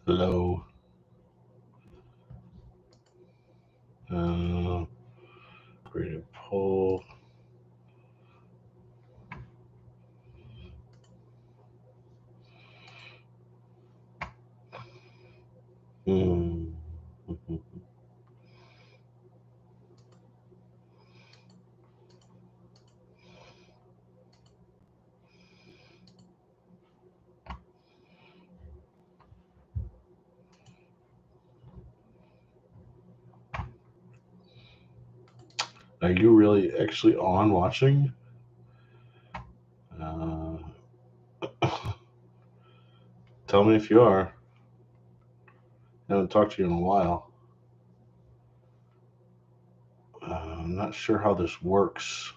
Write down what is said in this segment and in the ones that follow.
Hello. Uh, Create a poll. Hmm. Are you really actually on watching? Uh, Tell me if you are. I haven't talked to you in a while. I'm not sure how this works.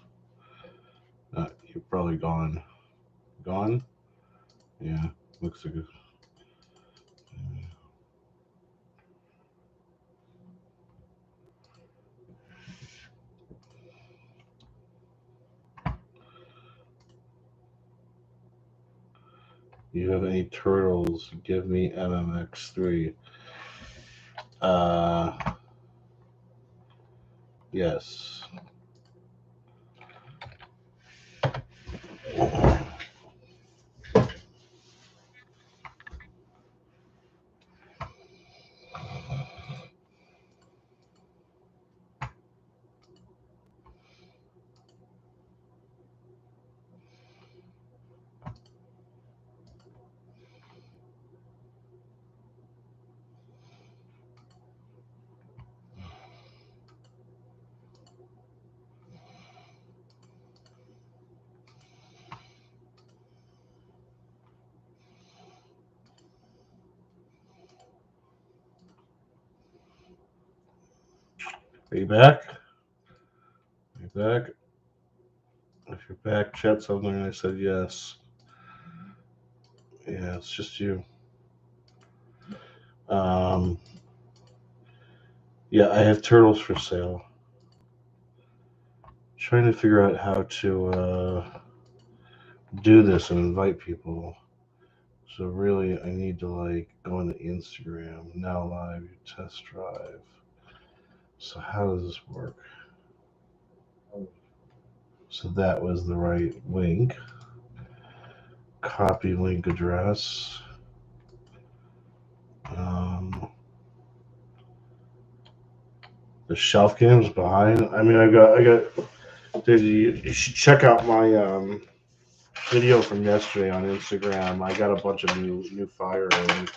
You're probably gone. Gone? Yeah. Looks like it. You have any turtles? Give me MMX3. Uh, yes. Are you back? Are you back? If you're back, chat something. I said yes. Yeah, it's just you. Um, yeah, I have turtles for sale. Trying to figure out how to do this and invite people. So really, I need to like go into Instagram now live test drive. So how does this work? So that was the right link. Copy link address. Um, the shelf game's behind. I mean, I got. Dude, you should check out my video from yesterday on Instagram. I got a bunch of new fire in.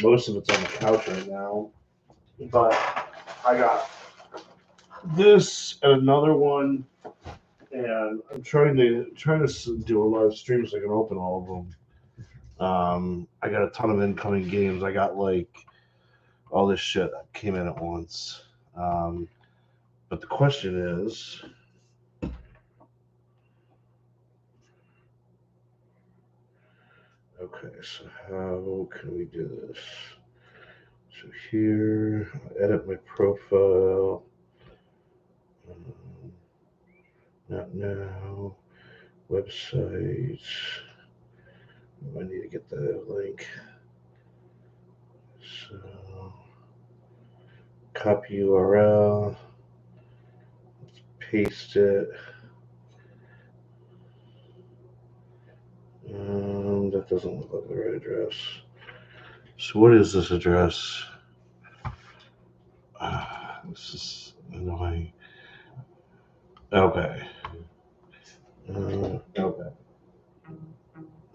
Most of it's on the couch right now, but I got this and another one, and I'm trying to do a live stream so I can open all of them. I got a ton of incoming games. I got like all this shit that came in at once. But the question is, okay, so how can we do this? So here, edit my profile. Um, Not now. Website. I need to get the link. So, copy URL. Let's paste it. That doesn't look like the right address. So, what is this address? This is annoying. Okay. Okay.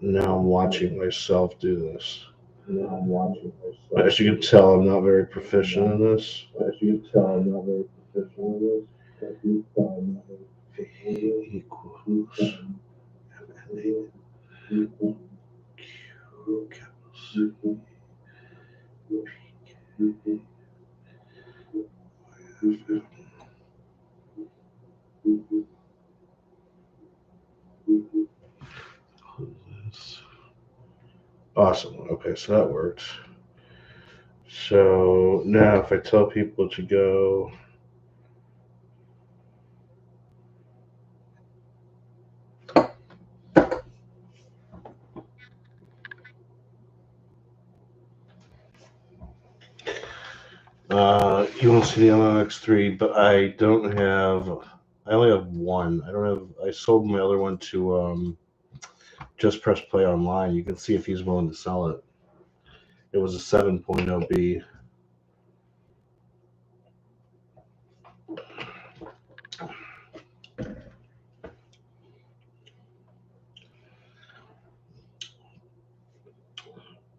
Now I'm watching myself do this. As you can tell, I'm not very proficient in this. V equals MNA Q capital C P F. Awesome. Okay, so that works. So now if I tell people to go, You won't see the MX3, but I don't have. I only have one. I don't have. I sold my other one to Just Press Play Online. You can see if he's willing to sell it. It was a 7.0B.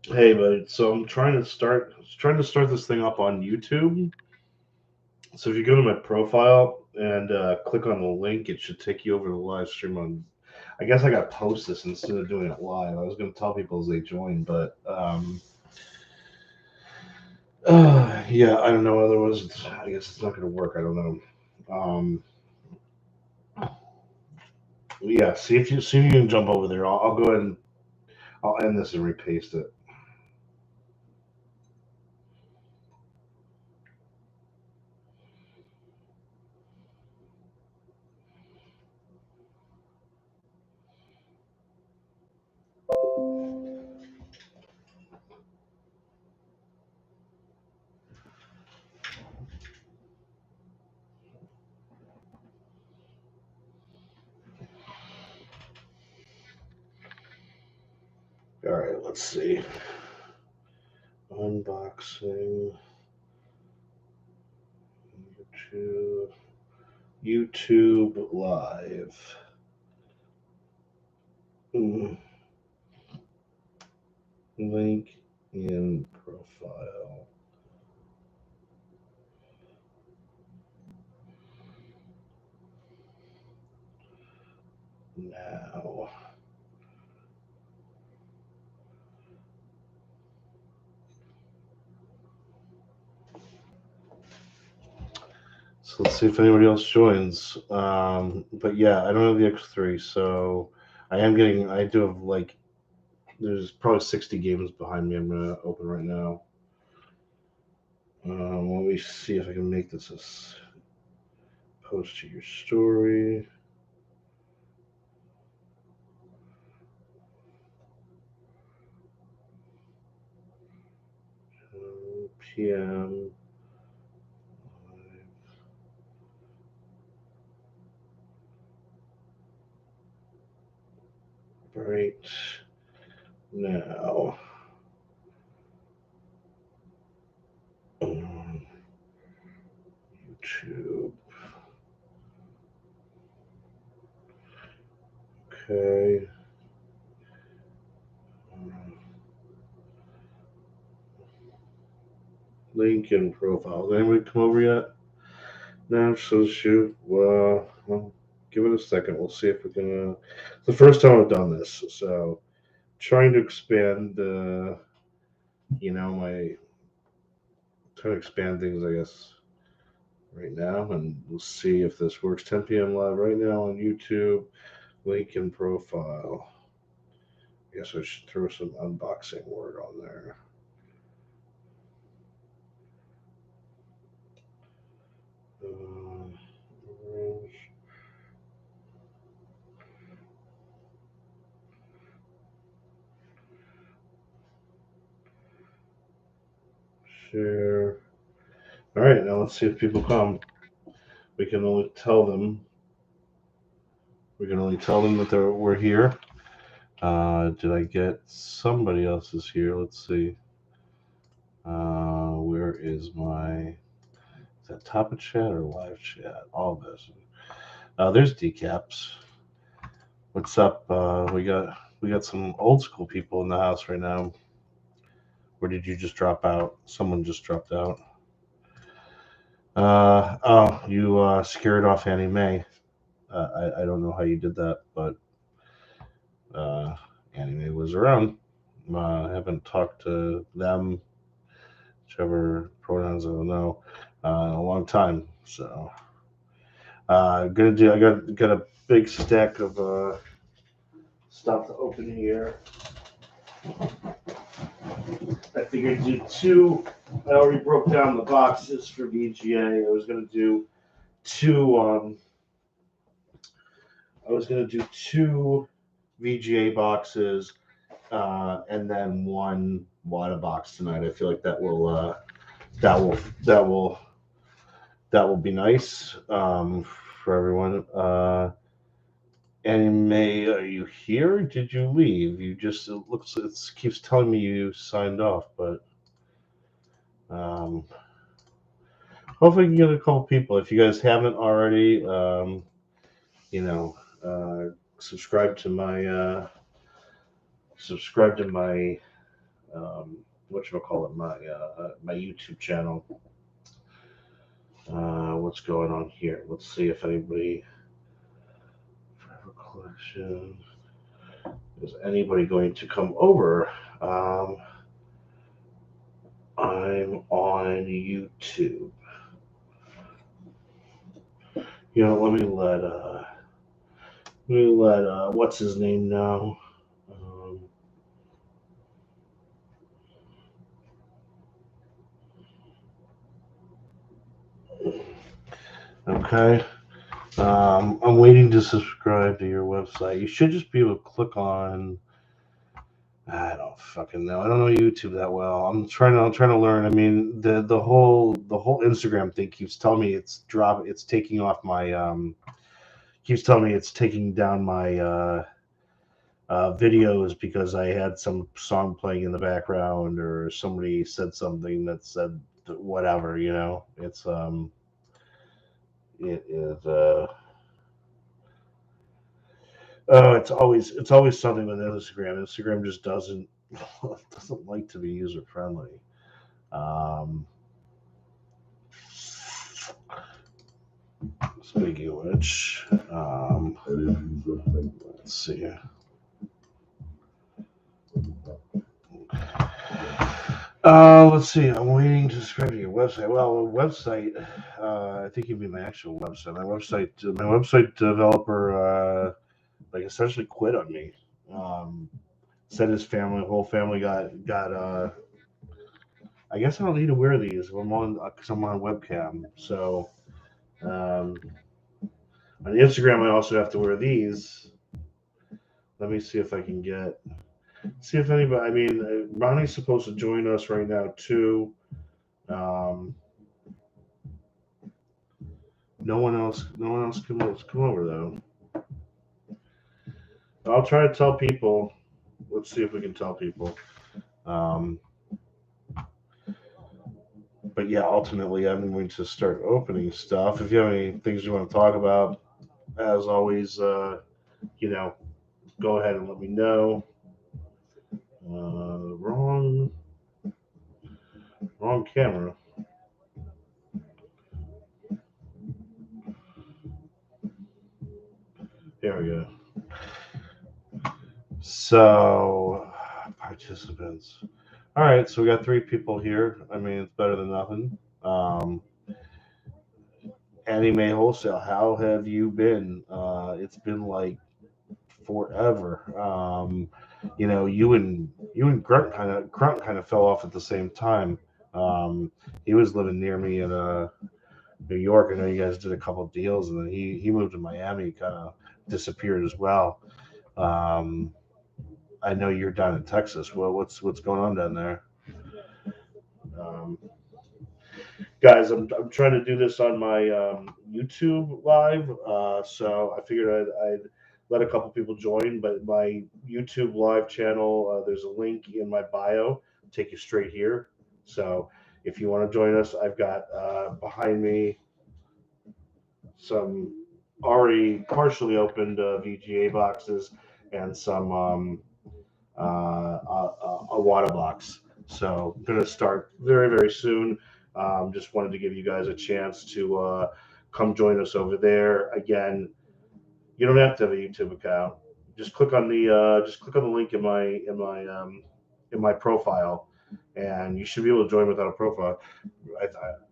Hey, but so I'm trying to start this thing up on YouTube. So if you go to my profile and click on the link, it should take you over to the live stream on. I guess I got to post this instead of doing it live. I was going to tell people as they join, but yeah, I don't know. Otherwise, I guess it's not going to work. I don't know. Yeah, see if you can jump over there. I'll go ahead and I'll end this and repaste it. All right, let's see. Unboxing. YouTube Live. Link in profile. Now. So let's see if anybody else joins. But yeah, I don't have the X3, so I do have like, there's probably 60 games behind me I'm going to open right now. Let me see if I can make this a post to your story. PM. Right now. YouTube. Okay. Link in profile. Did anybody come over yet? No, so shoot. Well, give it a second. We'll see if we can. It's the first time I've done this, so trying to expand. My trying to expand things, I guess, right now, and we'll see if this works. 10 p.m. live right now on YouTube. Link in profile. I guess I should throw some unboxing word on there. Share. All right, now let's see if people come. We can only tell them. We can only tell them that we're here. Did I get somebody else is here? Let's see. Where is that top of chat or live chat? All of this. There's decaps. What's up? We got some old school people in the house right now. Or did you just drop out? Someone just dropped out. You scared off Annie Mae. I don't know how you did that, but Annie Mae was around. I haven't talked to them, whichever pronouns I don't know, in a long time. So I got a big stack of stuff to open here. I figured I'd do two. I already broke down the boxes for VGA. I was gonna do two. I was gonna do two VGA boxes, and then one WADA box tonight. I feel like that will that will be nice for everyone. Anime, are you here? Did you leave? You just it keeps telling me you signed off, but um, hopefully you can get a couple people. If you guys haven't already, you know, subscribe to my whatchamacallit, my YouTube channel. What's going on here? Let's see if anybody Forever Collection. Is anybody going to come over? I'm on YouTube. You know, let me let what's his name know. Okay. I'm waiting to subscribe to your website. You should just be able to click on. I don't fucking know. I don't know YouTube that well. I'm trying to learn. I mean, the whole Instagram thing keeps telling me it's taking off my keeps telling me it's taking down my videos because I had some song playing in the background or somebody said something that said whatever. It is oh, it's always something with Instagram. Instagram just doesn't like to be user friendly. Um, Speaking of which, let's see. Let's see. I'm waiting to subscribe to your website. Well, the website. I think you mean the actual website. My website developer, like essentially quit on me. Said his whole family got. I guess I don't need to wear these. Because I'm on webcam. So on Instagram, I also have to wear these. Let me see if I can see if anybody. I mean, Ronnie's supposed to join us right now too. No one else come over though. I'll try to tell people. Let's see if we can tell people. But yeah, ultimately, I'm going to start opening stuff. If you have any things you want to talk about, as always, you know, go ahead and let me know. Wrong camera. There we go. So, participants. All right, so we got 3 people here. I mean, it's better than nothing. Anime Wholesale, how have you been? It's been like forever. You and Grunt kind of fell off at the same time. He was living near me in New York. I know you guys did a couple of deals, and then he moved to Miami, kind of disappeared as well. I know you're down in Texas. Well, what's going on down there? Um, Guys, I'm trying to do this on my YouTube live, so I figured I'd let a couple people join. But my YouTube live channel, there's a link in my bio, take you straight here. So if you want to join us, I've got behind me some already partially opened VGA boxes and some a water box. So I'm going to start very, very soon. Just wanted to give you guys a chance to come join us over there. Again, you don't have to have a YouTube account. Just click on the link in my profile, and you should be able to join without a profile.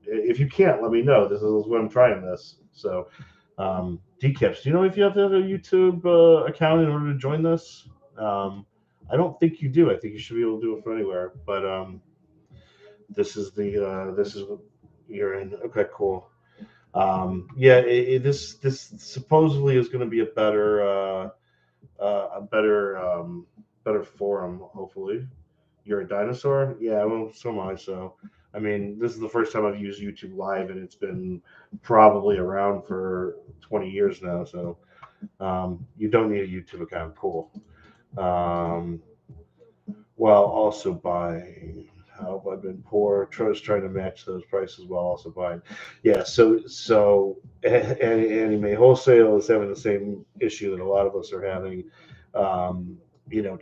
If you can't, let me know. This is when I'm trying this. So, Decaps, do you know if you have to have a YouTube account in order to join this? I don't think you do. I think you should be able to do it from anywhere. But this is what you're in. Okay, cool. Yeah, this supposedly is going to be a better forum, hopefully. You're a dinosaur? Yeah, well, so am I. So, I mean, this is the first time I've used YouTube Live, and it's been probably around for 20 years now. So, you don't need a YouTube account. Cool. Um, while also buying. How have I been poor? Trying to match those prices while also buying. Yeah, so anime wholesale is having the same issue that a lot of us are having. Um,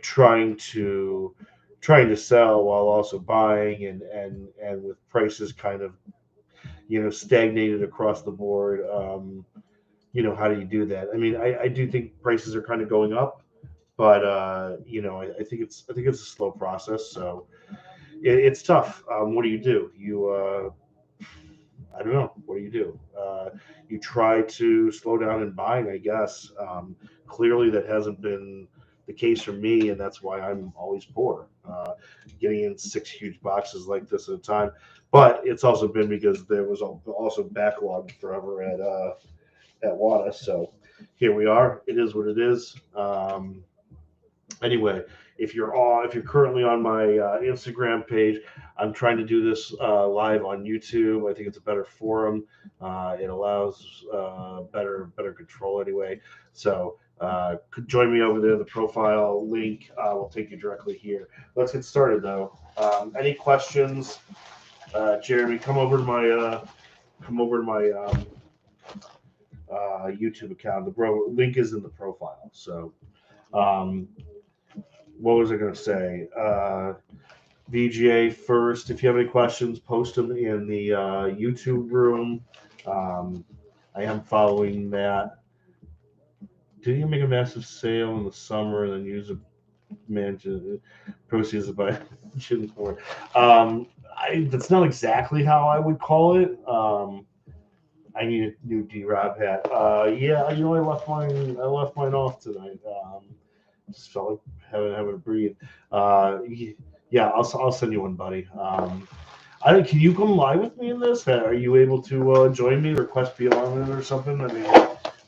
trying to sell while also buying, and with prices kind of stagnated across the board. How do you do that? I mean, I do think prices are kind of going up, but I think it's a slow process. So it's tough. What do you do? I don't know. What do you do? You try to slow down in buying, I guess. Clearly, that hasn't been the case for me, and that's why I'm always poor, getting in six huge boxes like this at a time. But it's also been because there was also backlogged forever at WADA. So here we are. It is what it is. Anyway, if you're currently on my Instagram page, I'm trying to do this live on YouTube. I think it's a better forum. It allows better control anyway. So could join me over there. The profile link will take you directly here. Let's get started though. Any questions, Jeremy? Come over to my YouTube account. The link is in the profile. So. Um, what was I going to say? VGA first. If you have any questions, post them in the YouTube room. Um, I am following that. Did you make a massive sale in the summer and then use a manage proceeds to buy June for? That's not exactly how I would call it. I need a new D-Rob hat. Yeah, I left mine off tonight. Just felt like having a breathe. Yeah, I'll send you one, buddy. Can you come live with me in this? Are you able to join me? Request be on it or something? I mean,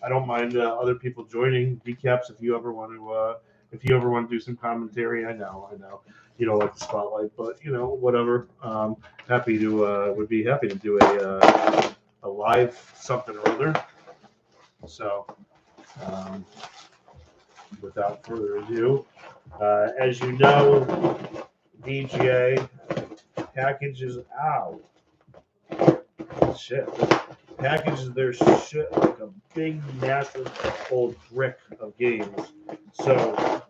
I don't mind other people joining. Decaps, if you ever want to do some commentary. I know, you don't like the spotlight, but whatever. Would be happy to do a live something or other. So. Um, Without further ado, as you know, VGA packages out. Shit. Packages their shit like a big, massive old brick of games. So,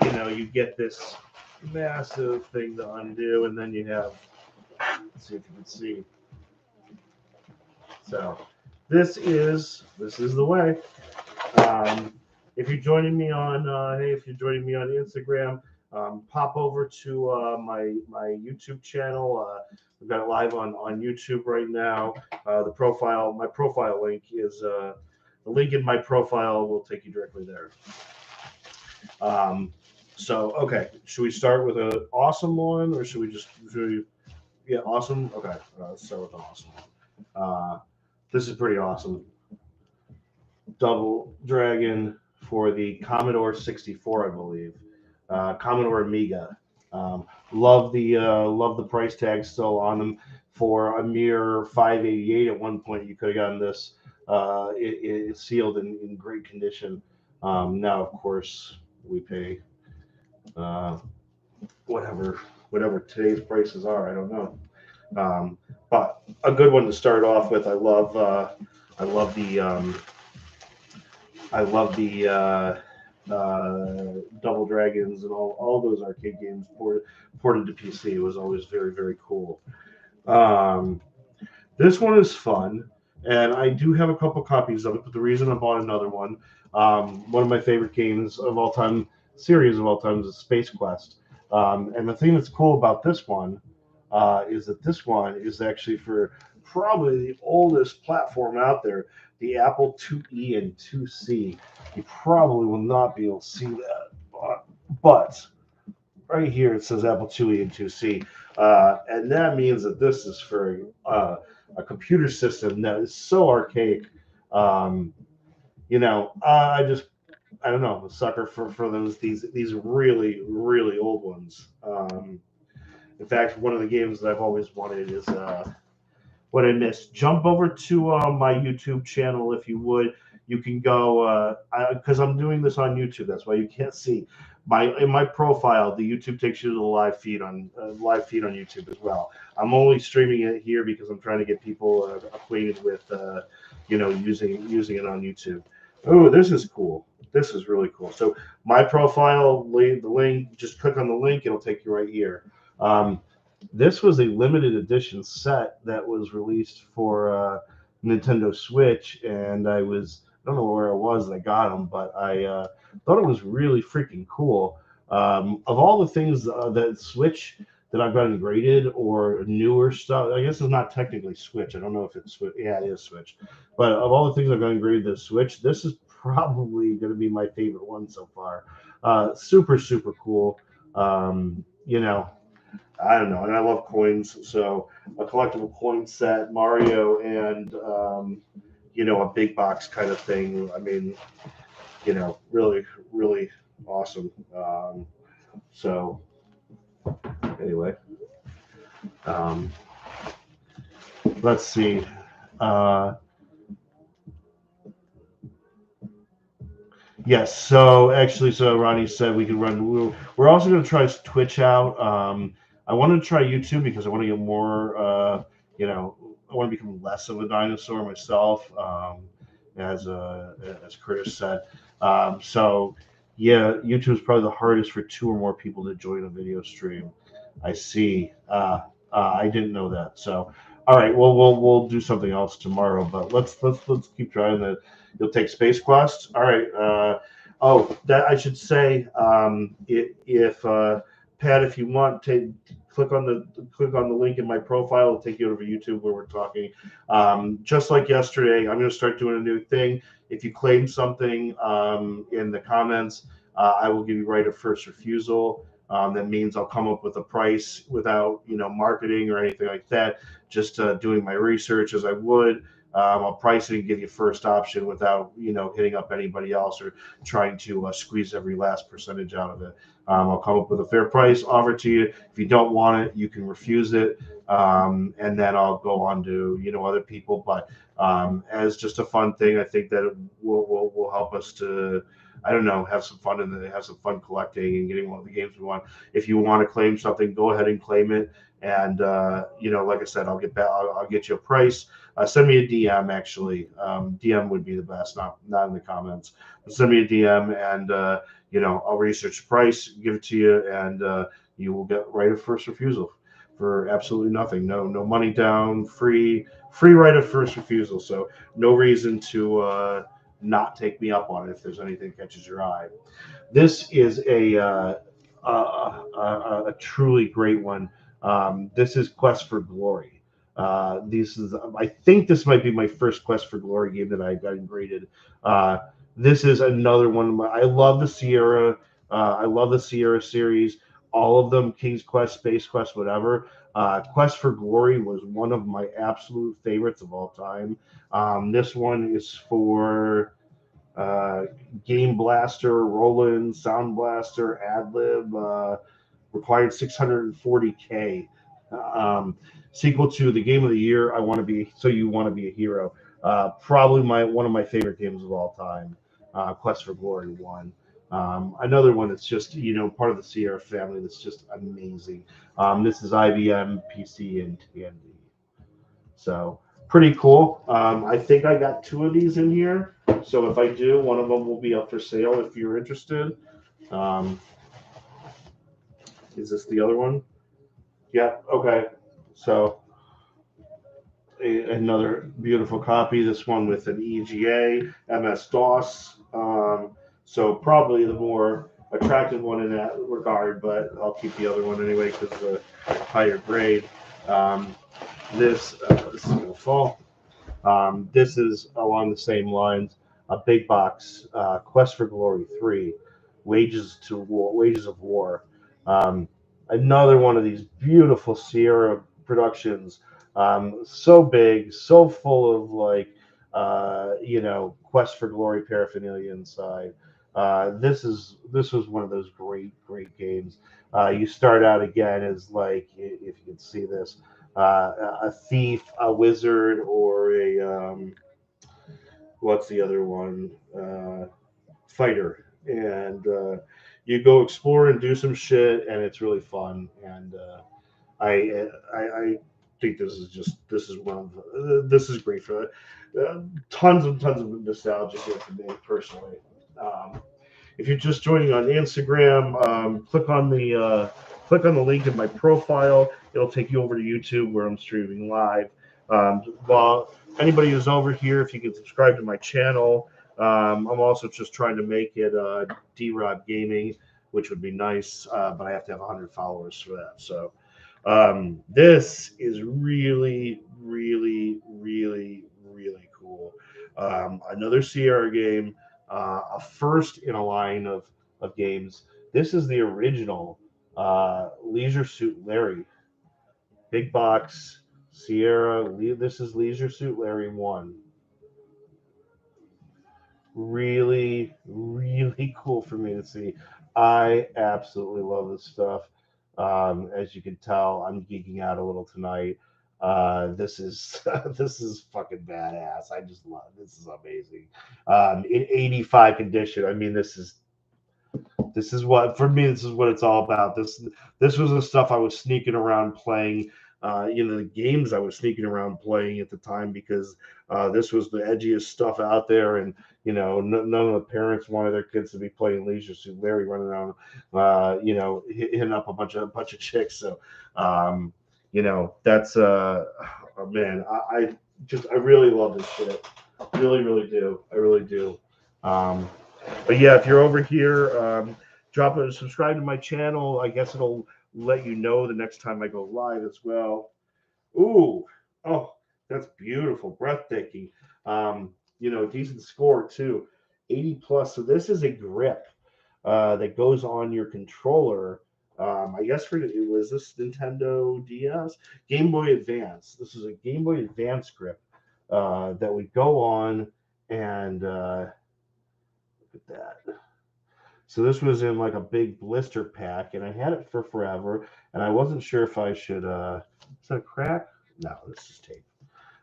you get this massive thing to undo, and then you have, let's see if you can see. So, this is the way. If you're joining me on Instagram, pop over to my YouTube channel. We've got it live on YouTube right now. My profile link is the link in my profile will take you directly there. Okay, should we start with an awesome one, or should we? Yeah, awesome. Okay, let's start with an awesome one. This is pretty awesome. Double Dragon for the Commodore 64, I believe. Commodore Amiga. Love the price tag still on them. For a mere $588 at one point, you could have gotten this. It's sealed in great condition. Now, of course, we pay whatever today's prices are. I don't know. But a good one to start off with. I love the Double Dragons and all those arcade games ported to PC. It was always very, very cool. This one is fun, and I do have a couple copies of it, but the reason I bought another one of my favorite games of all time, series of all time, is Space Quest. And the thing that's cool about this one is that this one is actually for probably the oldest platform out there, the Apple IIe and IIc. You probably will not be able to see that, but right here it says Apple IIe and IIc, and that means that this is for a computer system that is so archaic. I don't know, a sucker for these really really old ones. In fact, one of the games that I've always wanted is what I missed. Jump over to my YouTube channel if you would. You can go because I'm doing this on YouTube. That's why you can't see in my profile. The YouTube takes you to the live feed on YouTube as well. I'm only streaming it here because I'm trying to get people acquainted with using it on YouTube. Oh, this is cool. This is really cool. So my profile, the link. Just click on the link. It'll take you right here. This was a limited edition set that was released for Nintendo Switch, and I don't know where I was that I got them, but I thought it was really freaking cool. Of all the things that Switch that I've gotten graded or newer stuff, I guess it's not technically Switch. I don't know if it's Switch. Yeah, it is Switch. But of all the things I've gotten graded the Switch, this is probably going to be my favorite one so far. Super, super cool. I don't know, and I love coins, so a collectible coin set, Mario, and a big box kind of thing. I mean, really, really awesome. So anyway, let's see. Yes, so actually, Ronnie said we could run. We're also going to try Twitch out. I want to try YouTube because I want to get more. I want to become less of a dinosaur myself, as Curtis said. So yeah, YouTube is probably the hardest for 2 or more people to join a video stream. I see. I didn't know that. So all right, well we'll do something else tomorrow. But let's keep trying that. You'll take Space Quest. All right. That I should say. If Pat, if you want to click on the link in my profile, it'll take you over to YouTube where we're talking. Just like yesterday, I'm going to start doing a new thing. If you claim something in the comments, I will give you right of first refusal. That means I'll come up with a price without marketing or anything like that. Just doing my research as I would. I'll price it and give you first option without hitting up anybody else or trying to squeeze every last percentage out of it. I'll come up with a fair price, offer to you. If you don't want it, you can refuse it, and then I'll go on to other people. But as just a fun thing, I think that it will help us to, I don't know, have some fun have some fun collecting and getting one of the games we want. If you want to claim something, go ahead and claim it. And like I said, I'll get you a price. Send me a DM. Actually, DM would be the best, not in the comments. But send me a DM, and I'll research the price, give it to you, and you will get right of first refusal for absolutely nothing. No money down, free right of first refusal. So no reason to not take me up on it if there's anything that catches your eye. This is a truly great one. This is Quest for Glory. I think this might be my first Quest for Glory game that I got graded. This is another one. I love the Sierra. I love the Sierra series. All of them, King's Quest, Space Quest, whatever. Quest for Glory was one of my absolute favorites of all time. This one is for Game Blaster, Roland, Sound Blaster, Adlib. Required 640K. Sequel to the Game of the Year, I Want to Be So You Want to Be a Hero. Probably one of my favorite games of all time. Quest for Glory 1. Another one that's just part of the Sierra family that's just amazing. This is IBM, PC, and Tandy. So pretty cool. I think I got 2 of these in here. So if I do, one of them will be up for sale if you're interested. Is this the other one? Yeah. Okay. So another beautiful copy. This one with an EGA, MS-DOS. So probably the more attractive one in that regard, but I'll keep the other one anyway because the higher grade. This is going to fall. This is along the same lines. A big box, Quest for Glory 3, Wages of War. Another one of these beautiful Sierra productions. So big, so full of Quest for Glory paraphernalia inside. This was one of those great games. You start out again as like, if you can see this, a thief, a wizard, or a what's the other one? Fighter, and you go explore and do some shit, and it's really fun. And I think this is one of this is great for tons of nostalgia here for me personally. Um, if you're just joining on Instagram, click on the link in my profile. It'll take you over to YouTube where I'm streaming live. Well, anybody who's over here, if you can subscribe to my channel, I'm also just trying to make it D-Rod Gaming, which would be nice, but I have to have 100 followers for that. So this is really cool. Another Sierra game, a first in a line of games. This is the original Leisure Suit Larry. Big box, Sierra. This is Leisure Suit Larry 1. Really cool for me to see. I absolutely love this stuff. As you can tell, I'm geeking out a little tonight. This is this is fucking badass. I just love this. Is amazing. In 85 condition. I mean, this is what for me. This is what it's all about. This was the stuff I was sneaking around playing. The games I was sneaking around playing at the time because this was the edgiest stuff out there, and none of the parents wanted their kids to be playing Leisure Suit Larry, running around, hitting up a bunch of chicks. So, that's oh, man, I really love this shit. Really do. I really do. Um, but yeah, if you're over here, subscribe to my channel. I guess it'll let you know the next time I go live as well. Ooh, oh, that's beautiful, breathtaking. Decent score too, 80 plus. So this is a grip that goes on your controller. I guess was this Nintendo DS, Game Boy Advance. This is a Game Boy Advance grip that would go on, and look at that. So this was in like a big blister pack, and I had it for forever, and I wasn't sure if I should. Is that a crack? No, this is tape.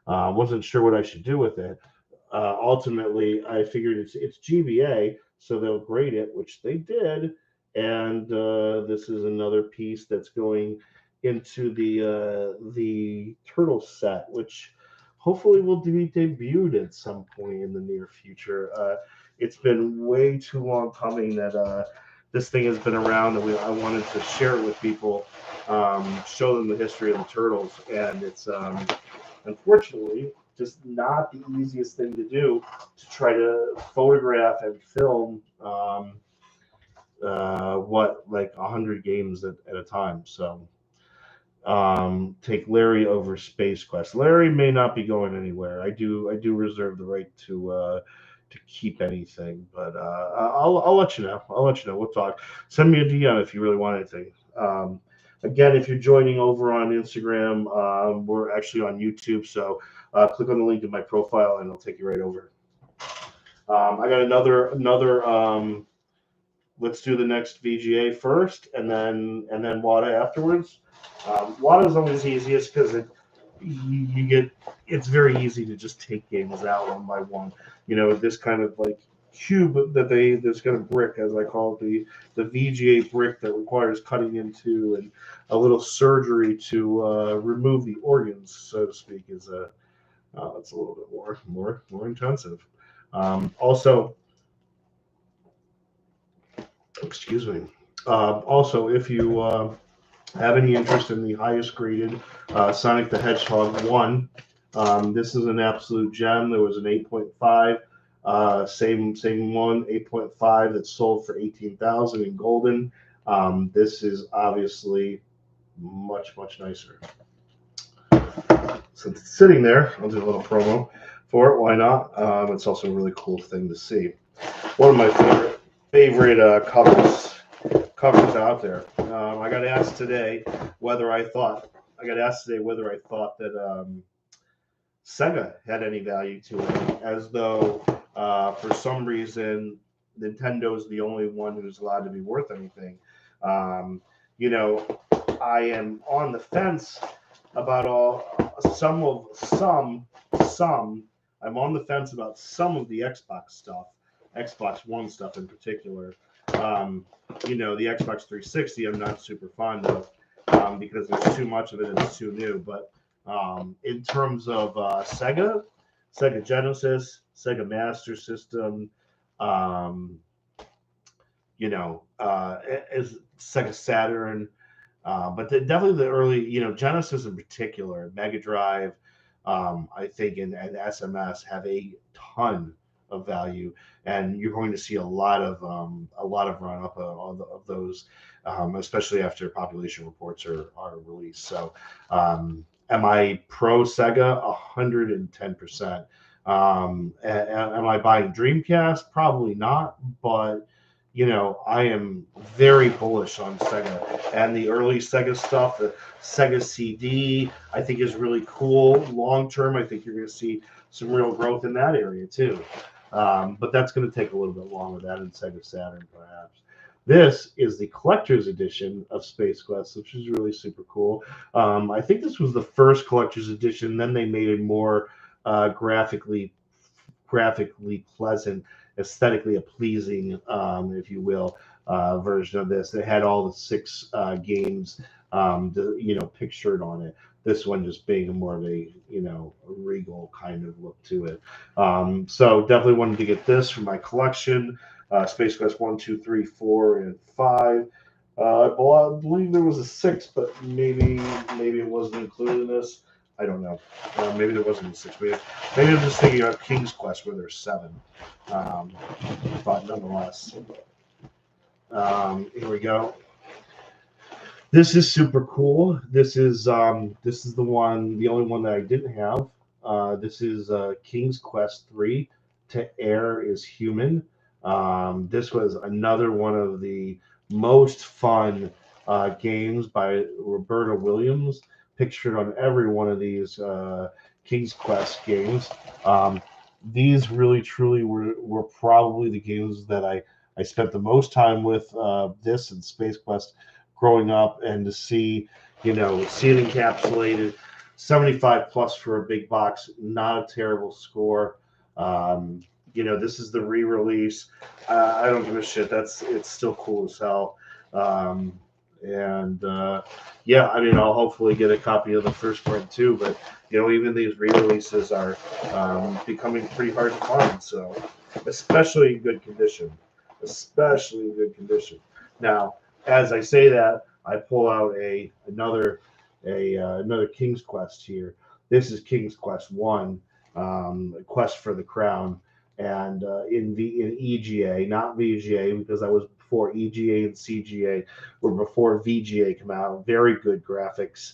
I wasn't sure what I should do with it. Ultimately, I figured it's GBA, so they'll grade it, which they did. And this is another piece that's going into the turtle set, which hopefully will be debuted at some point in the near future. It's been way too long coming that this thing has been around, and I wanted to share it with people, show them the history of the turtles, and it's unfortunately just not the easiest thing to do to try to photograph and film like 100 games at a time. So take Larry over Space Quest. Larry may not be going anywhere. I do reserve the right to keep anything, but I'll let you know. I'll let you know. We'll talk. Send me a DM if you really want anything. Again, if you're joining over on Instagram, we're actually on YouTube, so click on the link in my profile and it'll take you right over. I got another. Let's do the next VGA first, and then WADA afterwards. WADA is always easiest because it's very easy to just take games out one by one. This kind of like cube this kind of brick, as I call it, the VGA brick that requires cutting into and a little surgery to remove the organs, so to speak, is it's a little bit more intensive. Also, excuse me. Also, if you have any interest in the highest graded Sonic the Hedgehog 1, this is an absolute gem. There was an 8.5. Same one, 8.5 that sold for 18,000 in golden. This is obviously much nicer. Since it's sitting there, I'll do a little promo for it. Why not? It's also a really cool thing to see. One of my favorite covers out there. I got asked today whether I thought that Sega had any value to it, as though for some reason Nintendo's the only one who's allowed to be worth anything. Um, you know, I am on the fence about some. I'm on the fence about some of the Xbox stuff, Xbox One stuff in particular. Um, the Xbox 360 I'm not super fond of because there's too much of it and it's too new. But in terms of Sega Genesis, Sega Master System, um, is Sega Saturn, but definitely the early, Genesis in particular, Mega Drive, I think, and SMS have a ton of value, and you're going to see a lot of run up of those, especially after population reports are released. So, am I pro Sega? 110%. Am I buying Dreamcast? Probably not, but I am very bullish on Sega and the early Sega stuff. The Sega CD, I think, is really cool. Long term, I think you're going to see some real growth in that area too. But that's going to take a little bit longer. That and Sega Saturn, perhaps. This is the collector's edition of Space Quest, which is really super cool. I think this was the first collector's edition. Then they made it more graphically pleasant, aesthetically pleasing, if you will, version of this. It had all the 6 games, pictured on it. This one just being more of a, regal kind of look to it. So definitely wanted to get this for my collection. Space Quest 1, 2, 3, 4, and 5. I believe there was a 6, but maybe it wasn't included in this. I don't know. Maybe there wasn't a 6. Maybe I'm just thinking of King's Quest where there's 7. But nonetheless, here we go. This is super cool. This is the only one that I didn't have. This is King's Quest 3. To Err is Human. This was another one of the most fun games by Roberta Williams, pictured on every one of these King's Quest games. These really truly were probably the games that I spent the most time with, this and Space Quest growing up, and to see it encapsulated 75 plus for a big box, not a terrible score. This is the re-release. I don't give a shit. It's still cool as hell. Yeah, I mean, I'll hopefully get a copy of the first print too. But even these re-releases are becoming pretty hard to find. So, especially in good condition. Now, as I say that, I pull out another King's Quest here. This is King's Quest 1, Quest for the Crown, and in EGA, not VGA, because I was before EGA and CGA were before VGA come out. Very good graphics.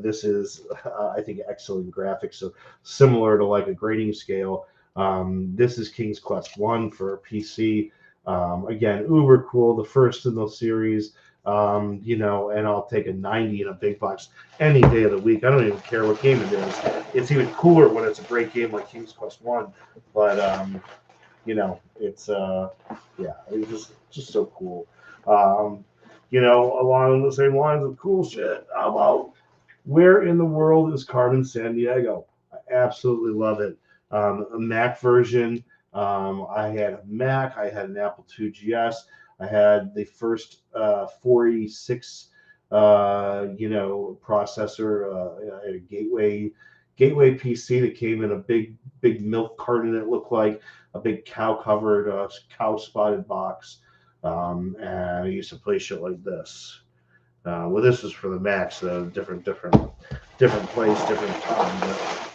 This is, I think, excellent graphics. So similar to like a grading scale. This is King's Quest 1 for PC. Again, uber cool, the first in the series. And I'll take a 90 in a big box any day of the week. I don't even care what game it is. It's even cooler when it's a great game like King's Quest 1. But it's it's just so cool. Along the same lines of cool shit, how about Where in the World is Carmen Sandiego? I absolutely love it. A Mac version. I had a Mac. I had an Apple II GS. I had the first 486, processor. I had a gateway PC that came in a big milk carton. It looked like a big cow-covered, cow-spotted box. And I used to play shit like this. Well, this was for the Mac, so different place, different time. But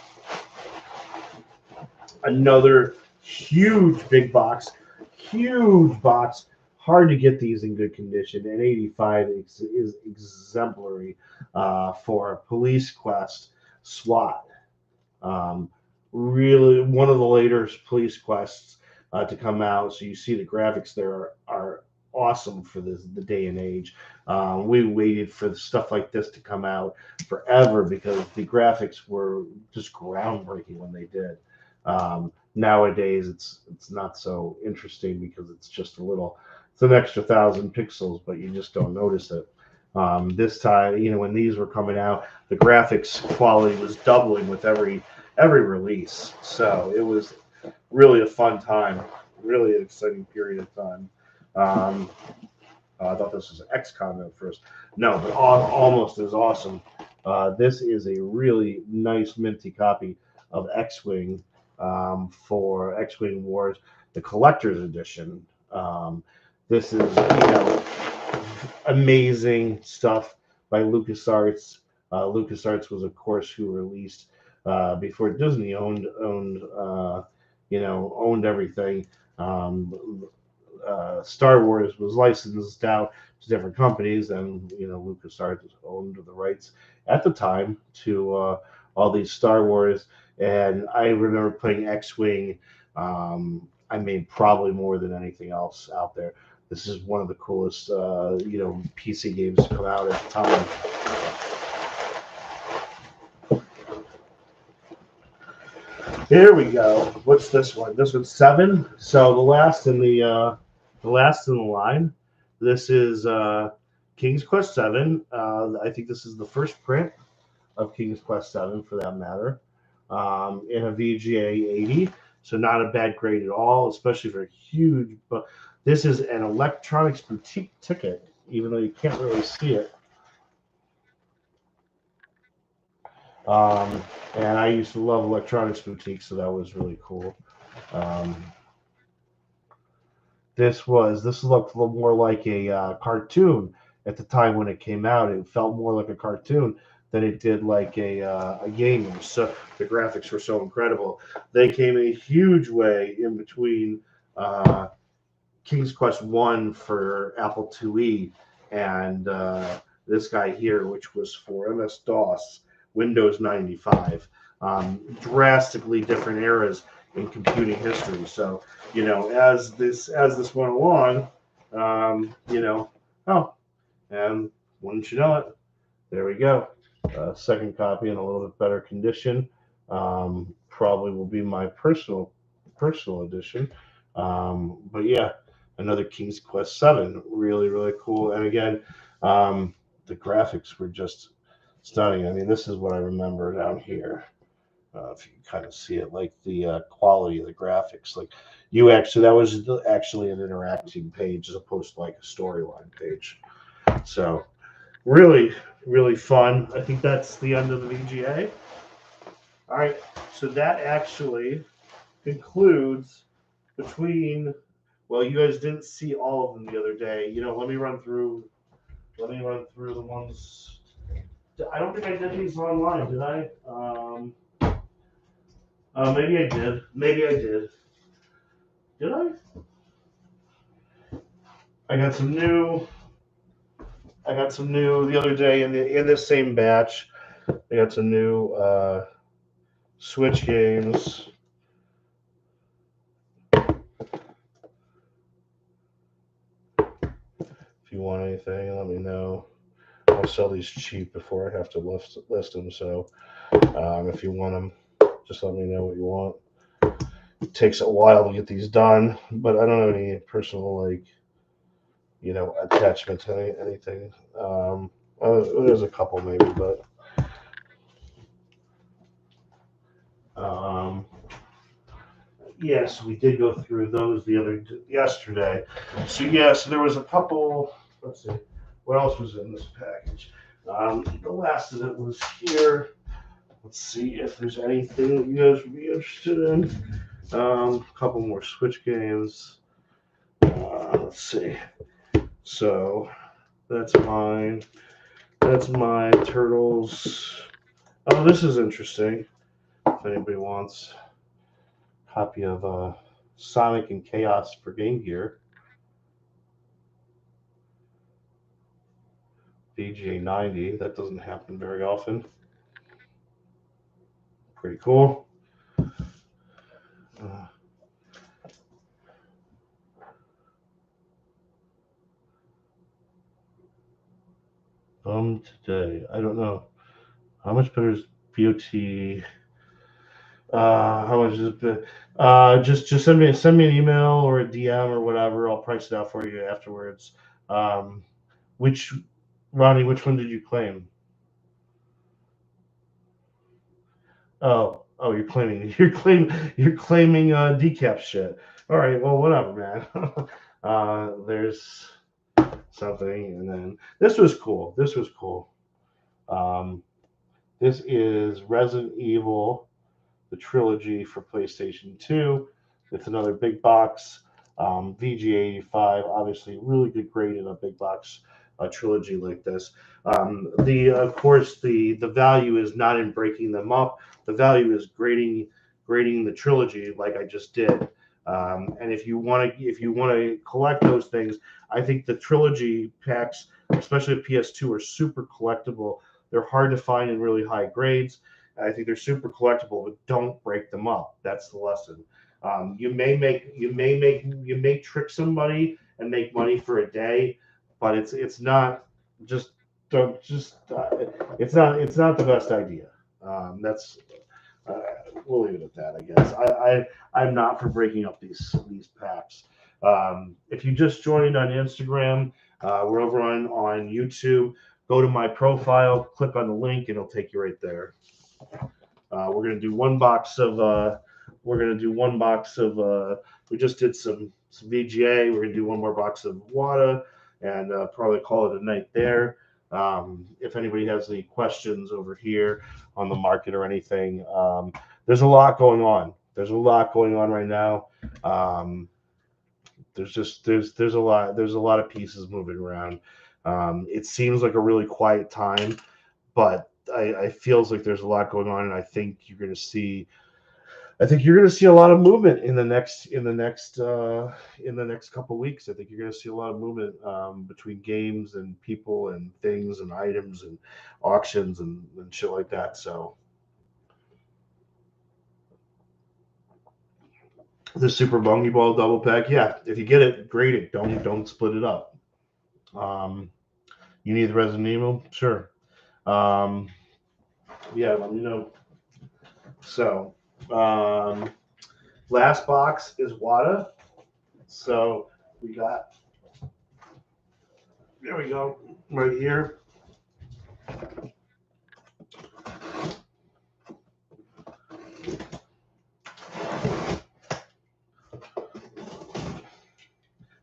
another huge big box, hard to get these in good condition, and 85 is exemplary for a Police Quest SWAT. Really one of the later Police Quests to come out, so you see the graphics there are awesome for the day and age. We waited for stuff like this to come out forever because the graphics were just groundbreaking when they did. Nowadays, it's not so interesting because it's just it's an extra 1,000 pixels, but you just don't notice it. This time, when these were coming out, the graphics quality was doubling with every release. So it was really a fun time, really an exciting period of time. Um, I thought this was XCOM at first. No, but almost as awesome. This is a really nice minty copy of X-Wing for X-Wing Wars, the collector's edition. This is, amazing stuff by LucasArts. LucasArts was, of course, who released before Disney owned everything. Star Wars was licensed out to different companies, and LucasArts owned the rights at the time to all these Star Wars. And I remember playing X-Wing. I mean, probably more than anything else out there. This is one of the coolest, PC games to come out at the time. Here we go. What's this one? This one's 7. So the last in the line. This is King's Quest 7. I think this is the first print of King's Quest 7, for that matter, in a VGA 80. So not a bad grade at all, especially for a huge. But this is an electronics boutique ticket, even though you can't really see it. And I used to love electronics boutiques, so that was really cool. This looked a little more like a cartoon at the time when it came out. It felt more like a cartoon than it did like a game. So the graphics were so incredible. They came a huge way in between King's Quest 1 for Apple IIe and this guy here, which was for MS-DOS, Windows 95. Drastically different eras in computing history. So, as this went along, and wouldn't you know it, there we go. Second copy in a little bit better condition. Probably will be my personal edition. But yeah, another King's Quest 7. Really, really cool. And again, the graphics were just stunning. I mean, this is what I remember down here. If you can kind of see it, like the quality of the graphics, like that was actually an interacting page as opposed to like a storyline page. So really, really fun. I think that's the end of the VGA. All right, so that actually concludes between. Well, you guys didn't see all of them the other day. Let me run through. The ones. I don't think I did these online, did I? Maybe I did. Maybe I did. Did I? I got some new. I got some new the other day in this same batch. I got some new Switch games. If you want anything, let me know. I'll sell these cheap before I have to list them. So if you want them, just let me know what you want. It takes a while to get these done, but I don't have any personal attachment to anything. There's a couple maybe, but yes, we did go through those yesterday. So yes, there was a couple. Let's see, what else was in this package? The last of it was here. Let's see if there's anything that you guys would be interested in. A couple more Switch games. Let's see. So that's mine. That's my Turtles. Oh, this is interesting. If anybody wants a copy of Sonic and Chaos for Game Gear. VGA 90. That doesn't happen very often. Pretty cool. Today. I don't know. How much better is BOT? How much is it? Just send me an email or a DM or whatever. I'll price it out for you afterwards. Um, which Ronnie, which one did you claim? You're claiming you're claiming decap shit. All right, well, whatever, man. There's something, and then this was cool. This was cool. Um, this is Resident Evil, the trilogy for PlayStation 2. It's another big box. VG85, obviously, really good grade in a big box trilogy like this. The Of course, the value is not in breaking them up. The value is grading the trilogy like I just did. And if you want to collect those things, I think the trilogy packs, especially the PS2, are super collectible. They're hard to find in really high grades. I think they're super collectible, but don't break them up. That's the lesson. You may trick somebody and make money for a day, but it's not just don't just it's not the best idea. That's uh, we'll leave it at that, I guess. I'm not for breaking up these packs. If you just joined on Instagram, we're over on YouTube. Go to my profile, click on the link, and it'll take you right there. We're gonna do one box of. We're gonna do one box of. We just did some VGA. We're gonna do one more box of WADA, and probably call it a night there. If anybody has any questions over here on the market or anything, there's a lot going on. There's a lot going on right now. There's a lot of pieces moving around. It seems like a really quiet time, but I feels like there's a lot going on, and I think you're going to see a lot of movement in the next couple of weeks. I think you're going to see a lot of movement between games and people and things and items and auctions and shit like that. So the Super Bungie Ball double pack, yeah. If you get it, grade it. Don't split it up. Um, you need the Resident Evil, sure. Um, yeah, let me know. So, um, last box is WADA. So we got, there we go, right here.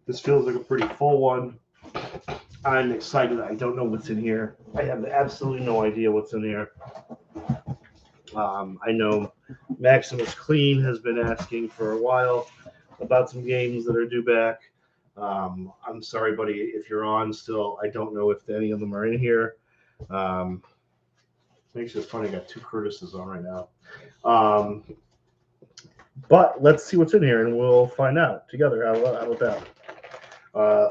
This feels like a pretty full one. I'm excited. I don't know what's in here. I have absolutely no idea what's in here. I know Maximus Clean has been asking for a while about some games that are due back. I'm sorry, buddy, if you're on still. I don't know if any of them are in here. Um, Makes it funny. I got two Curtises on right now. Um, but let's see what's in here, and we'll find out together. How about that?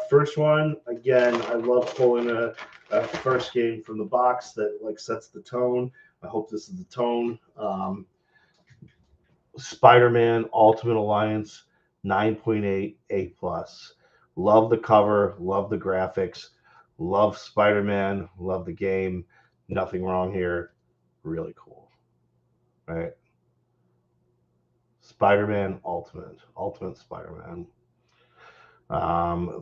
First one, again, I love pulling a first game from the box that like sets the tone. I hope this is the tone. Spider-Man Ultimate Alliance 9.8 A plus. Love the cover, love the graphics, love Spider-Man, love the game. Nothing wrong here. Really cool. Right? Spider-Man Ultimate Spider-Man.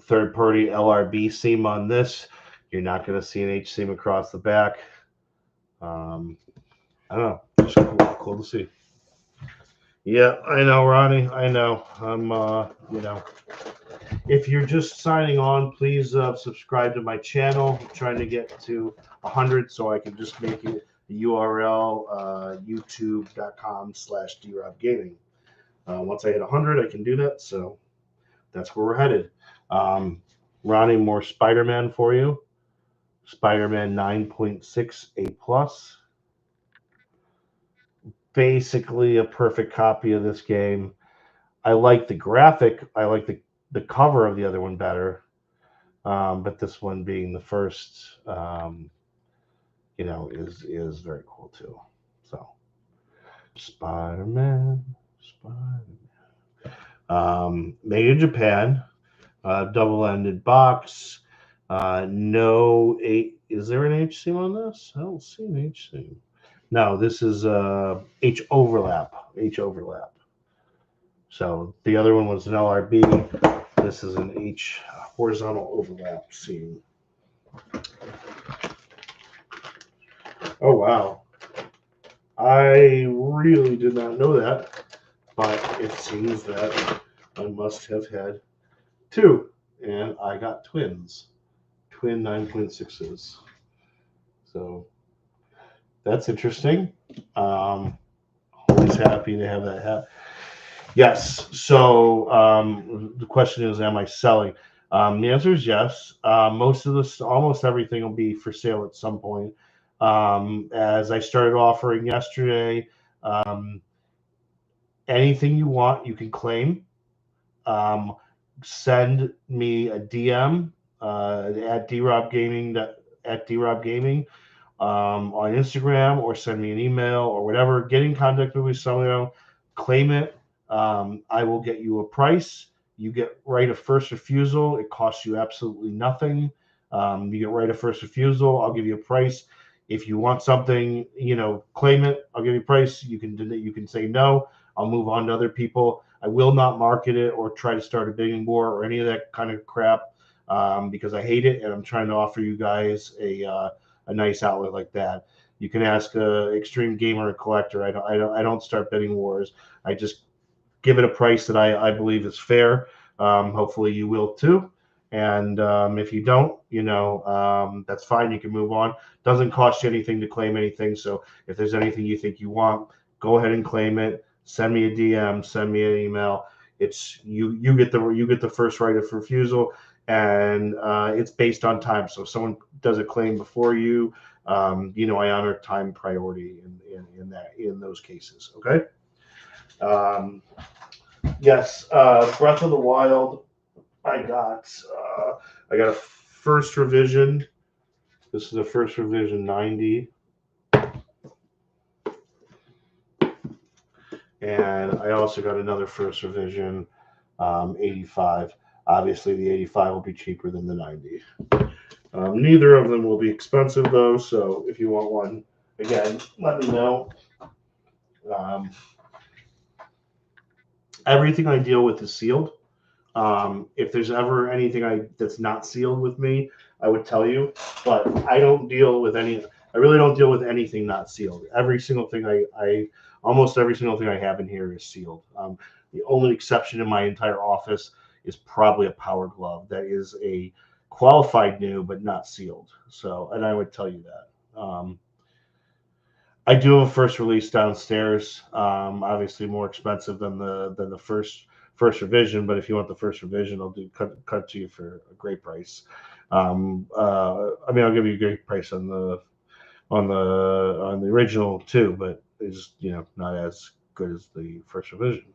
Third party LRB seam on this. You're not going to see an H seam across the back. I don't know. Just cool to see. Yeah, I know, Ronnie. I know. If you're just signing on, please subscribe to my channel. I'm trying to get to 100 so I can just make it the URL youtube.com/drobgaming. Once I hit 100, I can do that. So that's where we're headed. Ronnie, more Spider-Man for you. Spider-Man 9.6 A plus. Basically a perfect copy of this game. I like the graphic. I like the cover of the other one better. But this one being the first, is very cool too. So Spider-Man. Made in Japan. Double-ended box. No eight. Is there an H seam on this? I don't see an H seam. No, this is H overlap. H overlap. So the other one was an LRB. This is an H horizontal overlap seam. Oh wow. I really did not know that, but it seems that I must have had two, and I got twins, twin 9.6s. So that's interesting. Um, Always happy to have that happen. Yes. So the question is, am I selling? The answer is yes. Most of this, almost everything, will be for sale at some point. As I started offering yesterday, um, anything you want, you can claim. Um, Send me a DM at drob gaming on Instagram, or send me an email or whatever. Get in contact with me somehow, claim it. I will get you a price. You get right of first refusal. It costs you absolutely nothing. You get right of first refusal. I'll give you a price. If you want something, claim it. I'll give you a price. You can say no. I'll move on to other people. I will not market it or try to start a bidding war or any of that kind of crap, because I hate it, and I'm trying to offer you guys a nice outlet like that. You can ask a extreme gamer and collector. I don't start bidding wars. I just give it a price that I believe is fair. Hopefully you will too. And if you don't, that's fine. You can move on. Doesn't cost you anything to claim anything. So if there's anything you think you want, go ahead and claim it. Send me a DM. Send me an email. It's you get the first right of refusal, and it's based on time. So if someone does a claim before you, I honor time priority in those cases. Okay. Um, yes, Breath of the Wild. I got I got a first revision. This is a first revision 90, and I also got another first revision 85. Obviously, the 85 will be cheaper than the 90. Neither of them will be expensive though, so if you want one, again, let me know. Um, Everything I deal with is sealed. If there's ever anything that's not sealed with me, I would tell you. But I don't deal with any. I really don't deal with anything not sealed. Every single thing almost every single thing I have in here is sealed. The only exception in my entire office is probably a power glove that is a qualified new but not sealed. So, and I would tell you that. I do have a first release downstairs. Obviously more expensive than the first revision, but if you want the first revision, I'll cut to you for a great price. I mean, I'll give you a great price on the original too, but it's not as good as the first revision.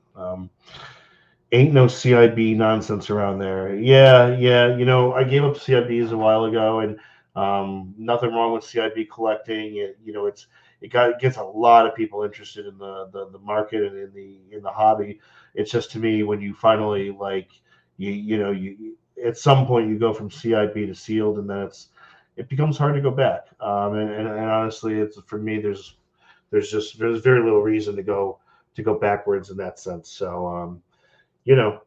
Ain't no CIB nonsense around there. Yeah, yeah. I gave up CIBs a while ago, and nothing wrong with CIB collecting. It gets a lot of people interested in the market and in the hobby. It's just, to me, when you finally, like, you at some point you go from CIB to sealed, and then it becomes hard to go back. And honestly, it's, for me, there's very little reason to go backwards in that sense. So yeah,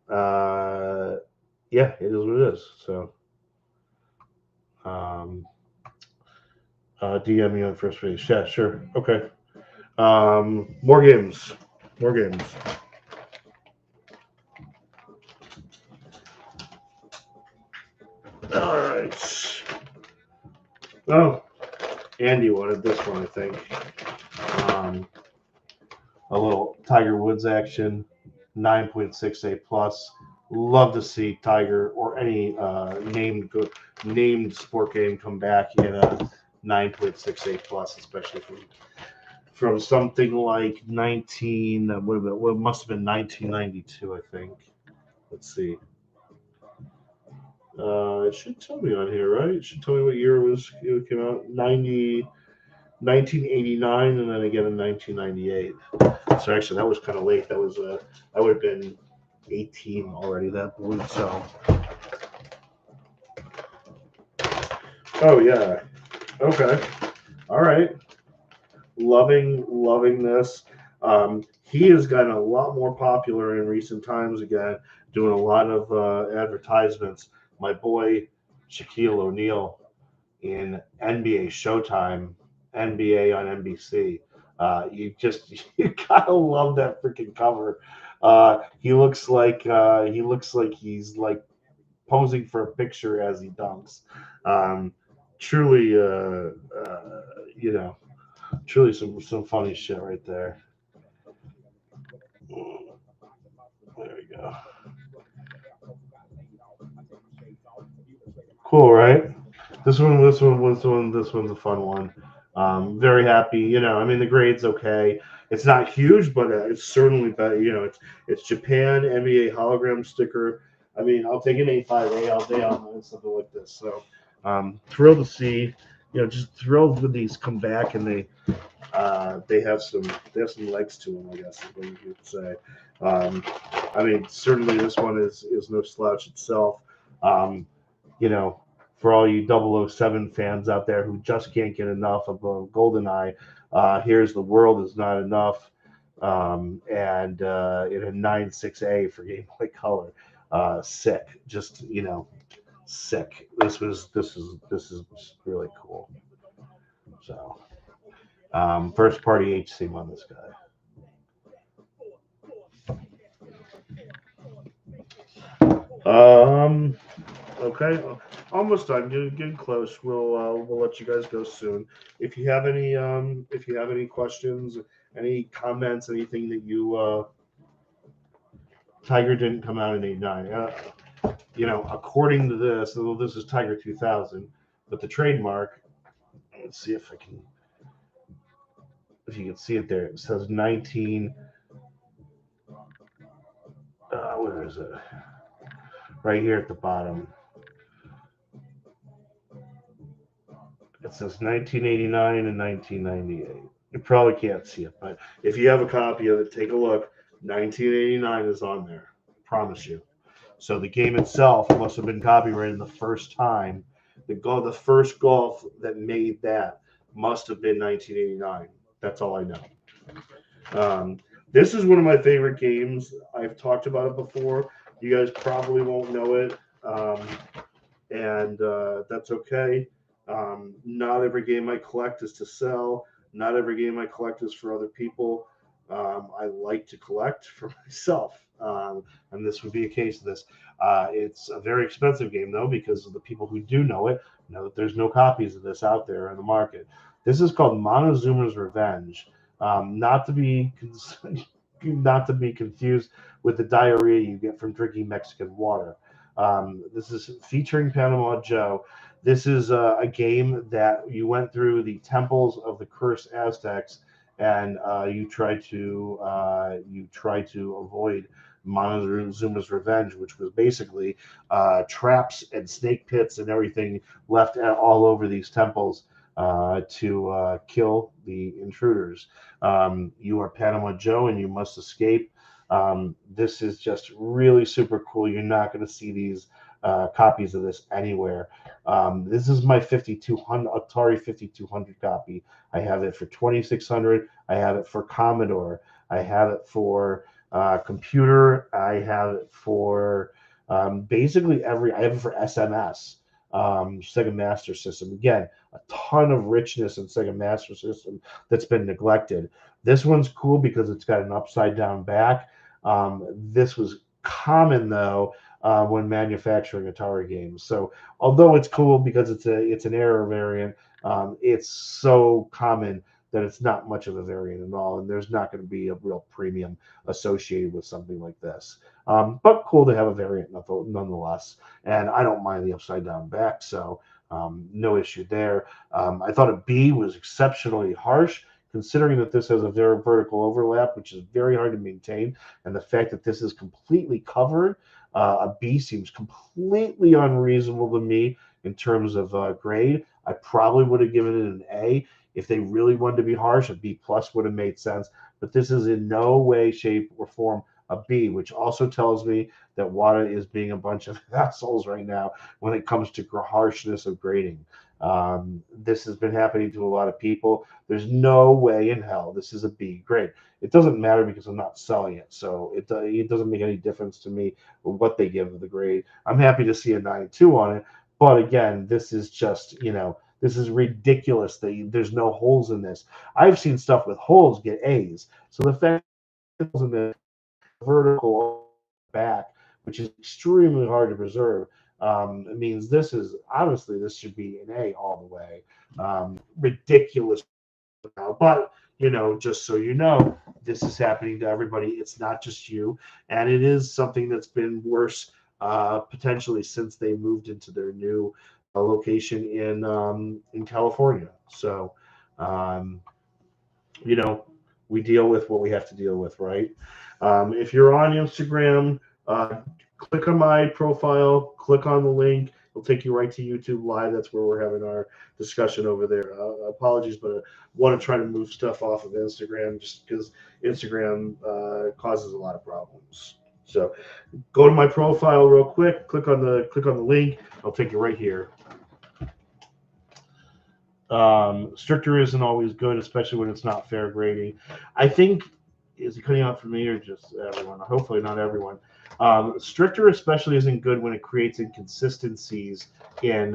it is what it is. So um, DM me on first base. Yeah, sure. Okay. More games. More games. All right. Oh, Andy wanted this one, I think. Um, a little Tiger Woods action, 9.68 plus. Love to see Tiger or any named sport game come back in a 9.68 plus, especially from something like what must have been 1992, I think. Let's see. It should tell me on here, right? It should tell me what year it came out. 1989, and then again in 1998. So actually, that was kind of late. I would have been 18 already that point. So, oh yeah, okay, all right. loving this. He has gotten a lot more popular in recent times again, doing a lot of advertisements. My boy Shaquille O'Neal in NBA Showtime, NBA on NBC. You gotta love that freaking cover. He looks like he's like posing for a picture as he dunks. Um, truly, you know, truly some funny shit right there. There we go. Cool, right? This one's a fun one. Very happy. I mean, the grade's okay. It's not huge, but it's certainly better. It's Japan NBA hologram sticker. I mean, I'll take an A5A all day on something like this. So, thrilled to see. Just thrilled when these come back and they have some legs to them. I guess is what you could say. Um, I mean, certainly this one is no slouch itself. Um, you know, for all you 007 fans out there who just can't get enough of GoldenEye, here's The World Is Not Enough, and it had 9.6A for Game Boy Color. Sick, just sick. This is really cool. So, first party HC on this guy. Um, Okay, almost done. Getting close. We'll let you guys go soon. If you have any questions, any comments, anything that you Tiger didn't come out in '89. According to this, well, this is Tiger 2000, but the trademark. Let's see if you can see it there. It says 19. Where is it? Right here at the bottom. It says 1989 and 1998. You probably can't see it, but if you have a copy of it, take a look. 1989 is on there. I promise you. So the game itself must have been copyrighted the first time. The first golf that made that must have been 1989. That's all I know. This is one of my favorite games. I've talked about it before. You guys probably won't know it, and that's okay. Not every game I collect is to sell. Not every game I collect is for other people. I like to collect for myself, and this would be a case of this. It's a very expensive game though, because of the people who do know it know that there's no copies of this out there in the market. This is called Montezuma's Revenge. Not to be not to be confused with the diarrhea you get from drinking Mexican water. This is featuring Panama Joe. This is a game that you went through the temples of the cursed Aztecs, and you try to avoid Montezuma's Revenge, which was basically traps and snake pits and everything left all over these temples to kill the intruders. You are Panama Joe, and you must escape. This is just really super cool. You're not going to see these copies of this anywhere. This is my 5200 Atari 5200 copy. I have it for 2600. I have it for Commodore. I have it for computer. I have it for basically every. I have it for SMS, Sega Master System. Again, a ton of richness in Sega Master System that's been neglected. This one's cool because it's got an upside down back. This was common though when manufacturing Atari games. So although it's cool because it's an error variant, it's so common that it's not much of a variant at all, and there's not going to be a real premium associated with something like this. But cool to have a variant nonetheless, and I don't mind the upside down back, so no issue there. I thought a B was exceptionally harsh, considering that this has a very vertical overlap, which is very hard to maintain, and the fact that this is completely covered, a B seems completely unreasonable to me in terms of grade. I probably would have given it an A. If they really wanted to be harsh, a B plus would have made sense. But this is in no way, shape, or form a B, which also tells me that WADA is being a bunch of assholes right now when it comes to harshness of grading. This has been happening to a lot of people. There's no way in hell this is a B grade. It doesn't matter because I'm not selling it, so it doesn't make any difference to me what they give the grade. I'm happy to see a 9.2 on it, but again, this is just, this is ridiculous that there's no holes in this. I've seen stuff with holes get A's. So the fact that holes in the vertical back, which is extremely hard to preserve, it means this is honestly this should be an A all the way. Ridiculous, but just so you know, this is happening to everybody. It's not just you, and it is something that's been worse potentially since they moved into their new location in California. So, um, you know, we deal with what we have to deal with, right? If you're on Instagram, click on my profile, click on the link. It'll take you right to YouTube Live. That's where we're having our discussion over there. Apologies, but I want to try to move stuff off of Instagram just because Instagram causes a lot of problems. So go to my profile real quick. Click on the link. I'll take you right here. Stricter isn't always good, especially when it's not fair grading. I think, is it cutting out for me or just everyone? Hopefully not everyone. Stricter especially isn't good when it creates inconsistencies in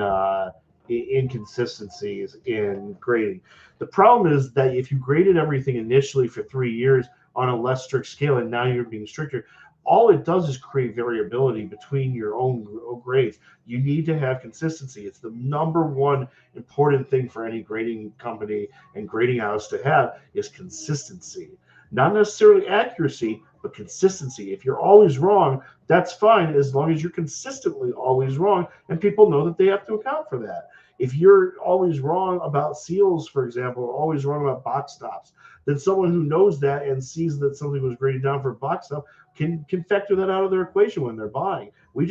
grading. The problem is that if you graded everything initially for 3 years on a less strict scale and now you're being stricter, all it does is create variability between your own grades. You need to have consistency. It's the number one important thing for any grading company and grading house to have is consistency. Not necessarily accuracy, but consistency. If you're always wrong, that's fine as long as you're consistently always wrong and people know that they have to account for that. If you're always wrong about seals, for example, or always wrong about box stops, then someone who knows that and sees that something was graded down for a box stop can factor that out of their equation when they're buying. You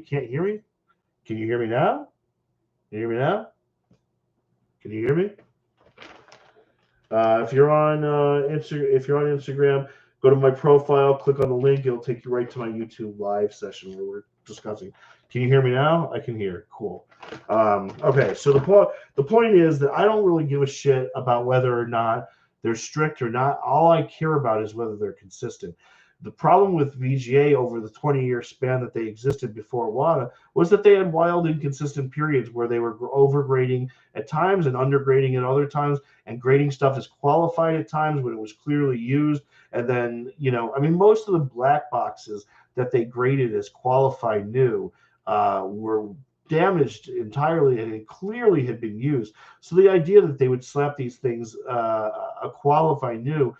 can't hear me? Can you hear me now? Can you hear me now? Can you hear me? If you're on Instagram, go to my profile, click on the link. It'll take you right to my YouTube live session where we're discussing. Can you hear me now? I can hear. Cool. Okay, so the point is that I don't really give a shit about whether or not they're strict or not. All I care about is whether they're consistent. The problem with VGA over the 20-year span that they existed before WADA was that they had wild, inconsistent periods where they were overgrading at times and undergrading at other times, and grading stuff as qualified at times when it was clearly used. And then, most of the black boxes that they graded as qualified new were damaged entirely and it clearly had been used. So the idea that they would slap these things a qualified new,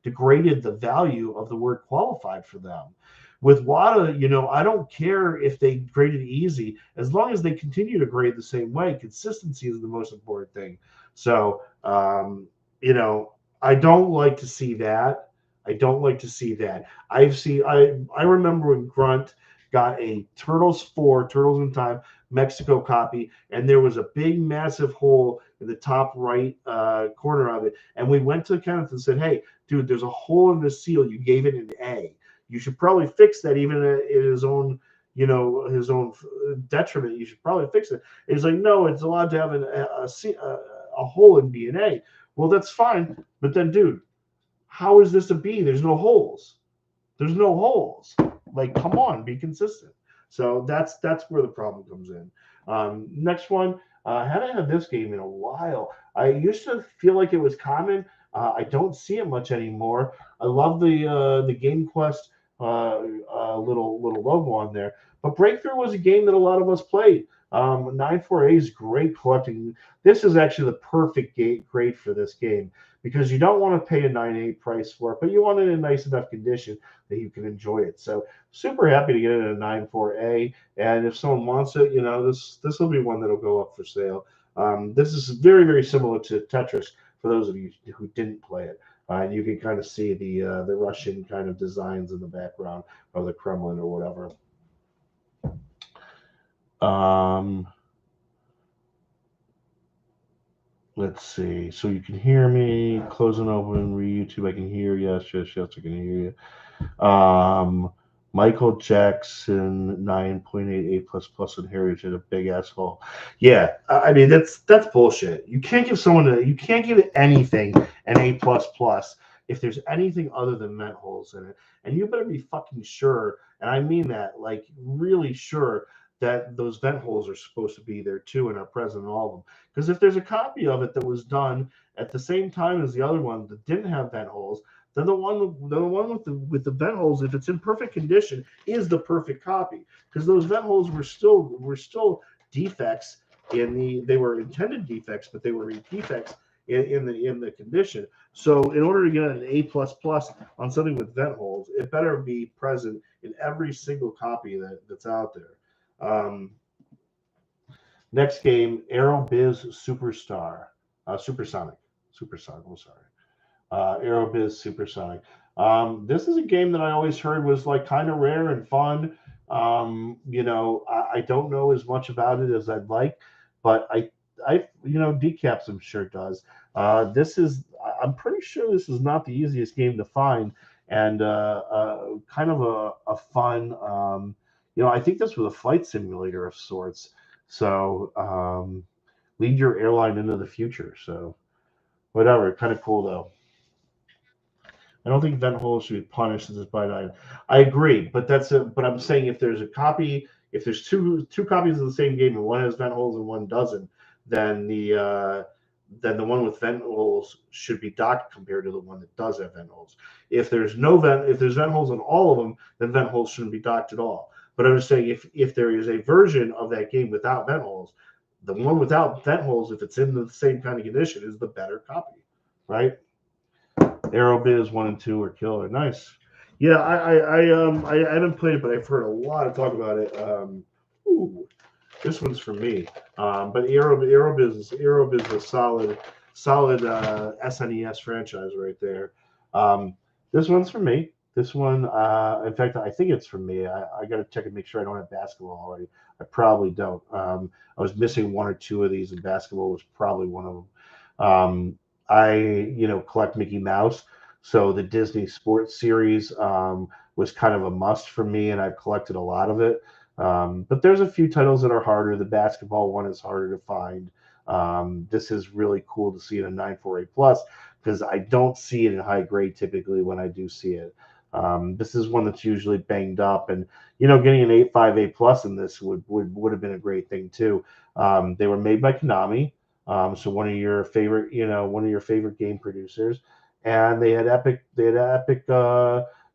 degraded the value of the word qualified for them. With WADA, I don't care if they graded easy, as long as they continue to grade the same way. Consistency is the most important thing. So, I don't like to see that. I don't like to see that. I remember when Grunt got a Turtles in Time Mexico copy, and there was a big, massive hole in the top right corner of it. And we went to Kenneth and said, "Hey, dude, there's a hole in the seal. You gave it an A. You should probably fix that, even in his own detriment. You should probably fix it." And he's like, "No, it's allowed to have a hole in B and A." Well, that's fine, but then, dude, how is this a B? There's no holes. There's no holes. Like, come on, be consistent. So that's where the problem comes in. Next one, I haven't had this game in a while. I used to feel like it was common. I don't see it much anymore. I love the Game Quest little logo on there. But Breakthrough was a game that a lot of us played. 9.4A is great collecting. This is actually the perfect grade for this game because you don't want to pay a 9.8 price for it, but you want it in nice enough condition that you can enjoy it. So super happy to get it at a 9.4A. And if someone wants it, this will be one that'll go up for sale. This is very, very similar to Tetris for those of you who didn't play it. And you can kind of see the Russian kind of designs in the background of the Kremlin or whatever. Let's see. So you can hear me. Close and open. YouTube. I can hear. Yes. I can hear you. Michael Jackson 9.88 plus plus and heritage a big asshole. Yeah, I mean that's bullshit. You can't give anything an A plus plus if there's anything other than vent holes in it. And you better be fucking sure, and I mean that, like really sure that those vent holes are supposed to be there too and are present in all of them. Because if there's a copy of it that was done at the same time as the other one that didn't have vent holes, then the one with the vent holes, if it's in perfect condition, is the perfect copy because those vent holes were still defects in they were intended defects, but they were defects in the condition. So in order to get an A plus plus on something with vent holes, it better be present in every single copy that's out there. Um, Next game, Aerobiz Superstar, Supersonic, Supersonic. I'm sorry. Aerobiz Supersonic. This is a game that I always heard was like kind of rare and fun. I don't know as much about it as I'd like, but Decaps I'm sure does. I'm pretty sure this is not the easiest game to find, and kind of a fun. I think this was a flight simulator of sorts. So lead your airline into the future. So whatever, kind of cool though. I don't think vent holes should be punished as a blind item. I agree, but but I'm saying if there's two copies of the same game and one has vent holes and one doesn't, then the one with vent holes should be docked compared to the one that does have vent holes. If there's vent holes in all of them, then vent holes shouldn't be docked at all. But I'm just saying if there is a version of that game without vent holes, the one without vent holes, if it's in the same kind of condition, is the better copy, right? Aerobiz 1 and 2 are killer. Nice. Yeah, I haven't played it, but I've heard a lot of talk about it. Ooh, this one's for me. But Aerobiz is a solid SNES franchise right there. This one's for me. This one, in fact, I think it's for me. I got to check and make sure I don't have basketball already. I probably don't. I was missing one or two of these, and basketball was probably one of them. Collect Mickey Mouse, so the Disney Sports series was kind of a must for me, and I've collected a lot of it. But there's a few titles that are harder. The basketball one is harder to find. This is really cool to see it in 948 plus because I don't see it in high grade typically when I do see it. This is one that's usually banged up, and getting an 858 plus in this would have been a great thing too. They were made by Konami. So one of your favorite game producers, and they had epic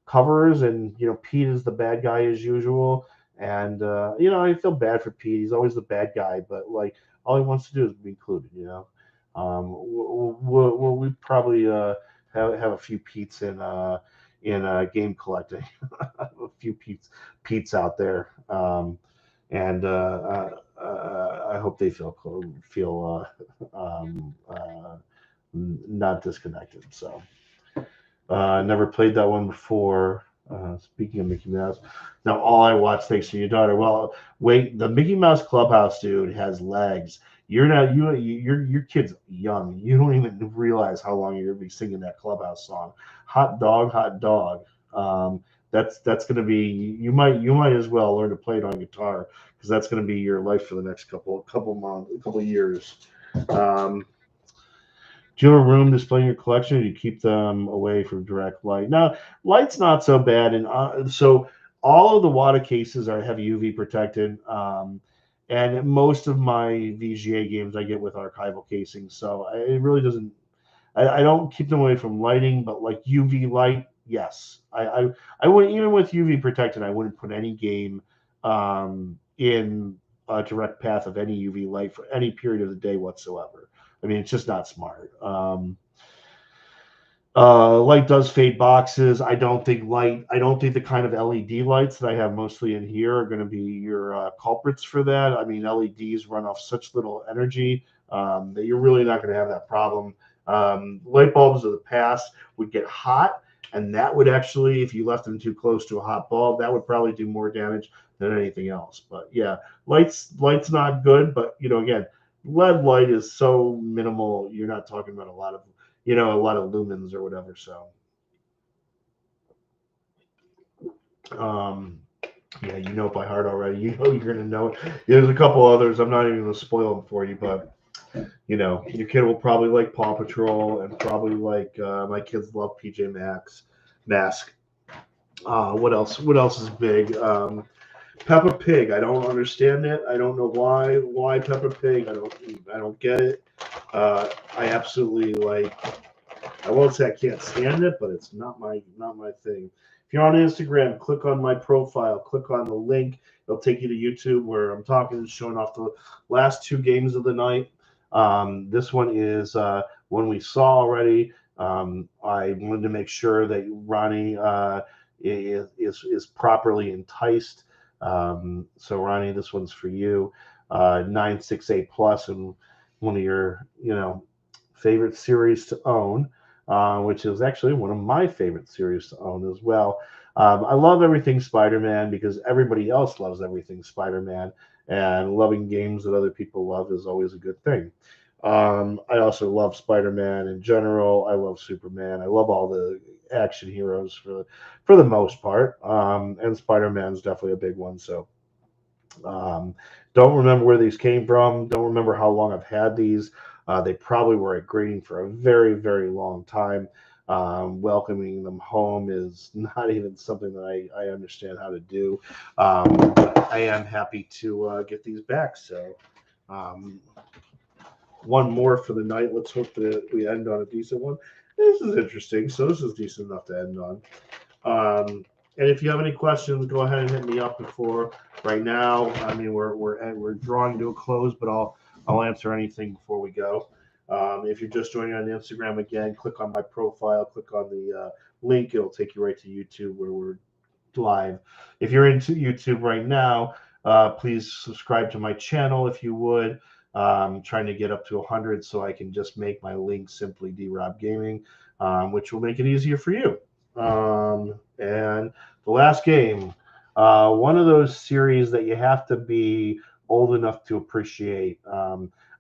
covers, and Pete is the bad guy as usual, and I feel bad for Pete. He's always the bad guy, but like all he wants to do is be included. We probably have a few Pete's in game collecting, a few Pete's out there, and I hope they feel not disconnected. So never played that one before. Speaking of Mickey Mouse, now all I watch thanks to your daughter. Well, wait, the Mickey Mouse Clubhouse dude has legs. You're not your kid's young. You don't even realize how long you're gonna be singing that Clubhouse song. Hot dog, hot dog. That's gonna be you might as well learn to play it on guitar because that's gonna be your life for the next couple months, couple years. Do you have a room displaying your collection, or do you keep them away from direct light? Now, light's not so bad, and so all of the water cases have UV protected, and most of my VGA games I get with archival casing, so it really doesn't. I don't keep them away from lighting, but like UV light, yes. I wouldn't even with UV protected. I wouldn't put any game in a direct path of any UV light for any period of the day whatsoever. I mean, it's just not smart. Light does fade boxes. I don't think the kind of LED lights that I have mostly in here are going to be your culprits for that. I mean, LEDs run off such little energy that you're really not going to have that problem. Light bulbs of the past would get hot, and that would actually, if you left them too close to a hot bulb, that would probably do more damage than anything else. But yeah, light's not good. But again, LED light is so minimal. You're not talking about a lot of lumens or whatever. So Yeah, you know it by heart already. You know you're gonna know it. There's a couple others. I'm not even gonna spoil them for you, but your kid will probably like Paw Patrol and probably like my kids love PJ Masks. Mask. What else? What else is big? Peppa Pig. I don't understand it. I don't know why Peppa Pig. I don't get it. I absolutely like. I won't say I can't stand it, but it's not my thing. If you're on Instagram, click on my profile, click on the link. It'll take you to YouTube where I'm talking, showing off the last two games of the night. This one is one we saw already. I wanted to make sure that Ronnie is properly enticed. So Ronnie, this one's for you. 968 plus and one of your favorite series to own, which is actually one of my favorite series to own as well. I love everything Spider-Man because everybody else loves everything Spider-Man, and loving games that other people love is always a good thing. I also love Spider-Man in general. I love Superman. I love all the action heroes for the most part. And Spider-Man's definitely a big one. So um, don't remember where these came from. Don't remember how long I've had these. They probably were at grading for a very, very long time. Welcoming them home is not even something that I understand how to do. But I am happy to get these back. So um, one more for the night. Let's hope that we end on a decent one. This is interesting. So this is decent enough to end on. And if you have any questions, go ahead and hit me up before right now. I mean, we're drawing to a close, but I'll answer anything before we go. If you're just joining on Instagram again, click on my profile, click on the link. It'll take you right to YouTube where we're live. If you're into YouTube right now, please subscribe to my channel if you would. Trying to get up to 100 so I can just make my link simply DRob Gaming, which will make it easier for you. And the last game, one of those series that you have to be old enough to appreciate.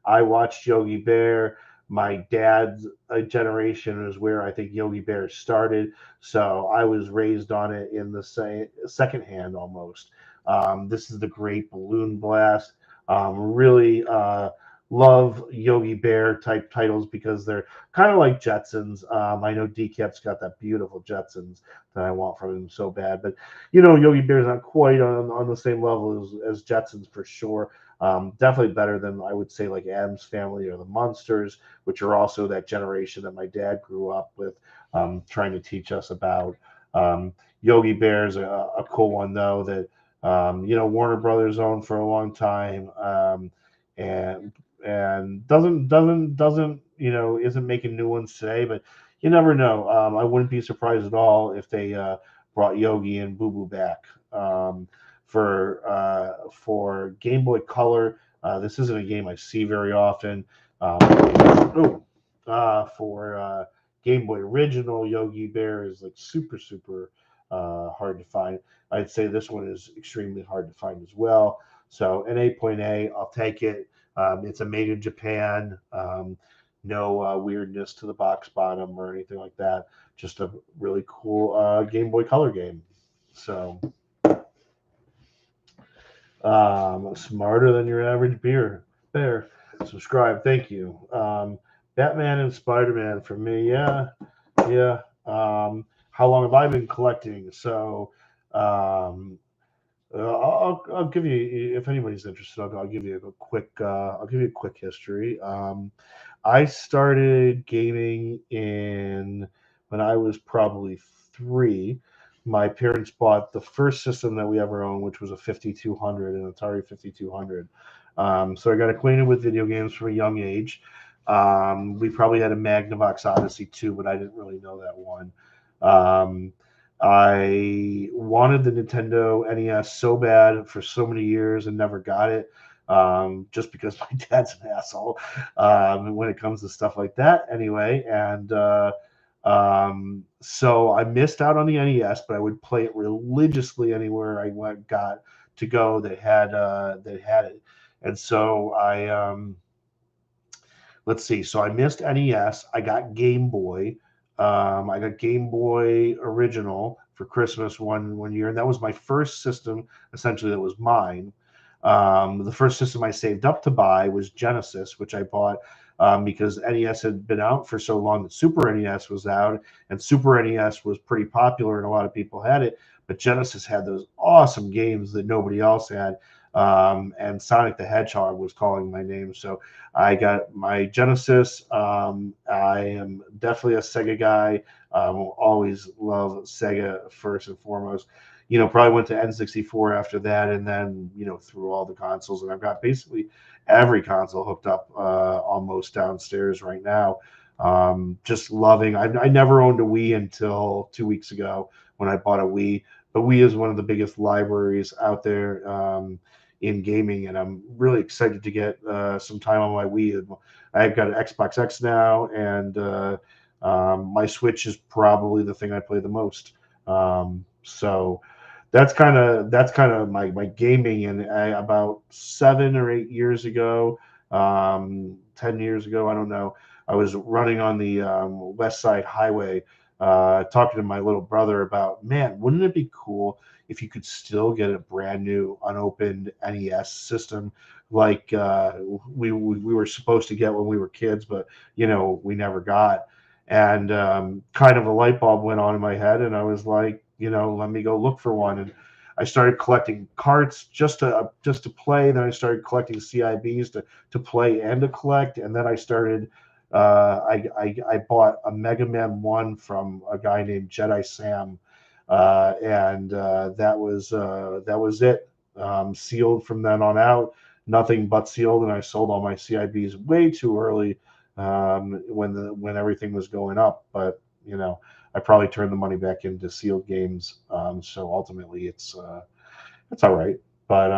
I watched Yogi Bear. My dad's generation is where I think Yogi Bear started, so I was raised on it in the second hand almost. This is the Great Balloon Blast. Really love Yogi Bear type titles because they're kind of like Jetsons. I know Decap's got that beautiful Jetsons that I want from him so bad, but Yogi Bear's not quite on the same level as Jetsons for sure. Definitely better than I would say like Adam's Family or the Munsters, which are also that generation that my dad grew up with, trying to teach us about. Yogi Bear's a cool one though that Warner Brothers owned for a long time, and doesn't isn't making new ones today, but you never know. I wouldn't be surprised at all if they brought Yogi and Boo Boo back. For Game Boy Color, this isn't a game I see very often. For Game Boy Original, Yogi Bear is like super hard to find. I'd say this one is extremely hard to find as well. So an 8.8, I'll take it. It's a made in Japan. No weirdness to the box bottom or anything like that. Just a really cool Game Boy Color game. So smarter than your average bear. Subscribe. Thank you. Batman and Spider-Man for me. Yeah. How long have I been collecting? So I'll give you, if anybody's interested, I'll give you a quick history. I started gaming when I was probably 3. My parents bought the first system that we ever owned, which was a 5200, an Atari 5200. So I got acquainted with video games from a young age. We probably had a Magnavox Odyssey too, but I didn't really know that one. Um, I wanted the Nintendo NES so bad for so many years and never got it, just because my dad's an asshole when it comes to stuff like that. Anyway, and so I missed out on the NES, but I would play it religiously anywhere I got to go that had it. And so let's see. So I missed NES. I got Game Boy. I got Game Boy Original for Christmas one year, and that was my first system. Essentially, that was mine. The first system I saved up to buy was Genesis, which I bought because NES had been out for so long that Super NES was out, and Super NES was pretty popular, and a lot of people had it. But Genesis had those awesome games that nobody else had. And Sonic the Hedgehog was calling my name. So I got my Genesis. I am definitely a Sega guy. Will always love Sega first and foremost. Probably went to N64 after that, and then, through all the consoles. And I've got basically every console hooked up almost downstairs right now. Just loving. I never owned a Wii until 2 weeks ago when I bought a Wii. But Wii is one of the biggest libraries out there in gaming, and I'm really excited to get some time on my Wii. I've got an Xbox X now, and my Switch is probably the thing I play the most. So that's kind of my gaming. And about 7 or 8 years ago, 10 years ago, I don't know, I was running on the West Side Highway, talking to my little brother about, man, wouldn't it be cool if you could still get a brand new unopened NES system like we were supposed to get when we were kids, but we never got. And kind of a light bulb went on in my head, and I was like, let me go look for one. And I started collecting carts just to play. Then I started collecting CIBs to play and to collect. And then I started. I bought a Mega Man 1 from a guy named Jedi Sam, and that was it. Sealed from then on out, nothing but sealed. And I sold all my CIBs way too early when everything was going up. But I probably turned the money back into sealed games. So ultimately, it's all right. But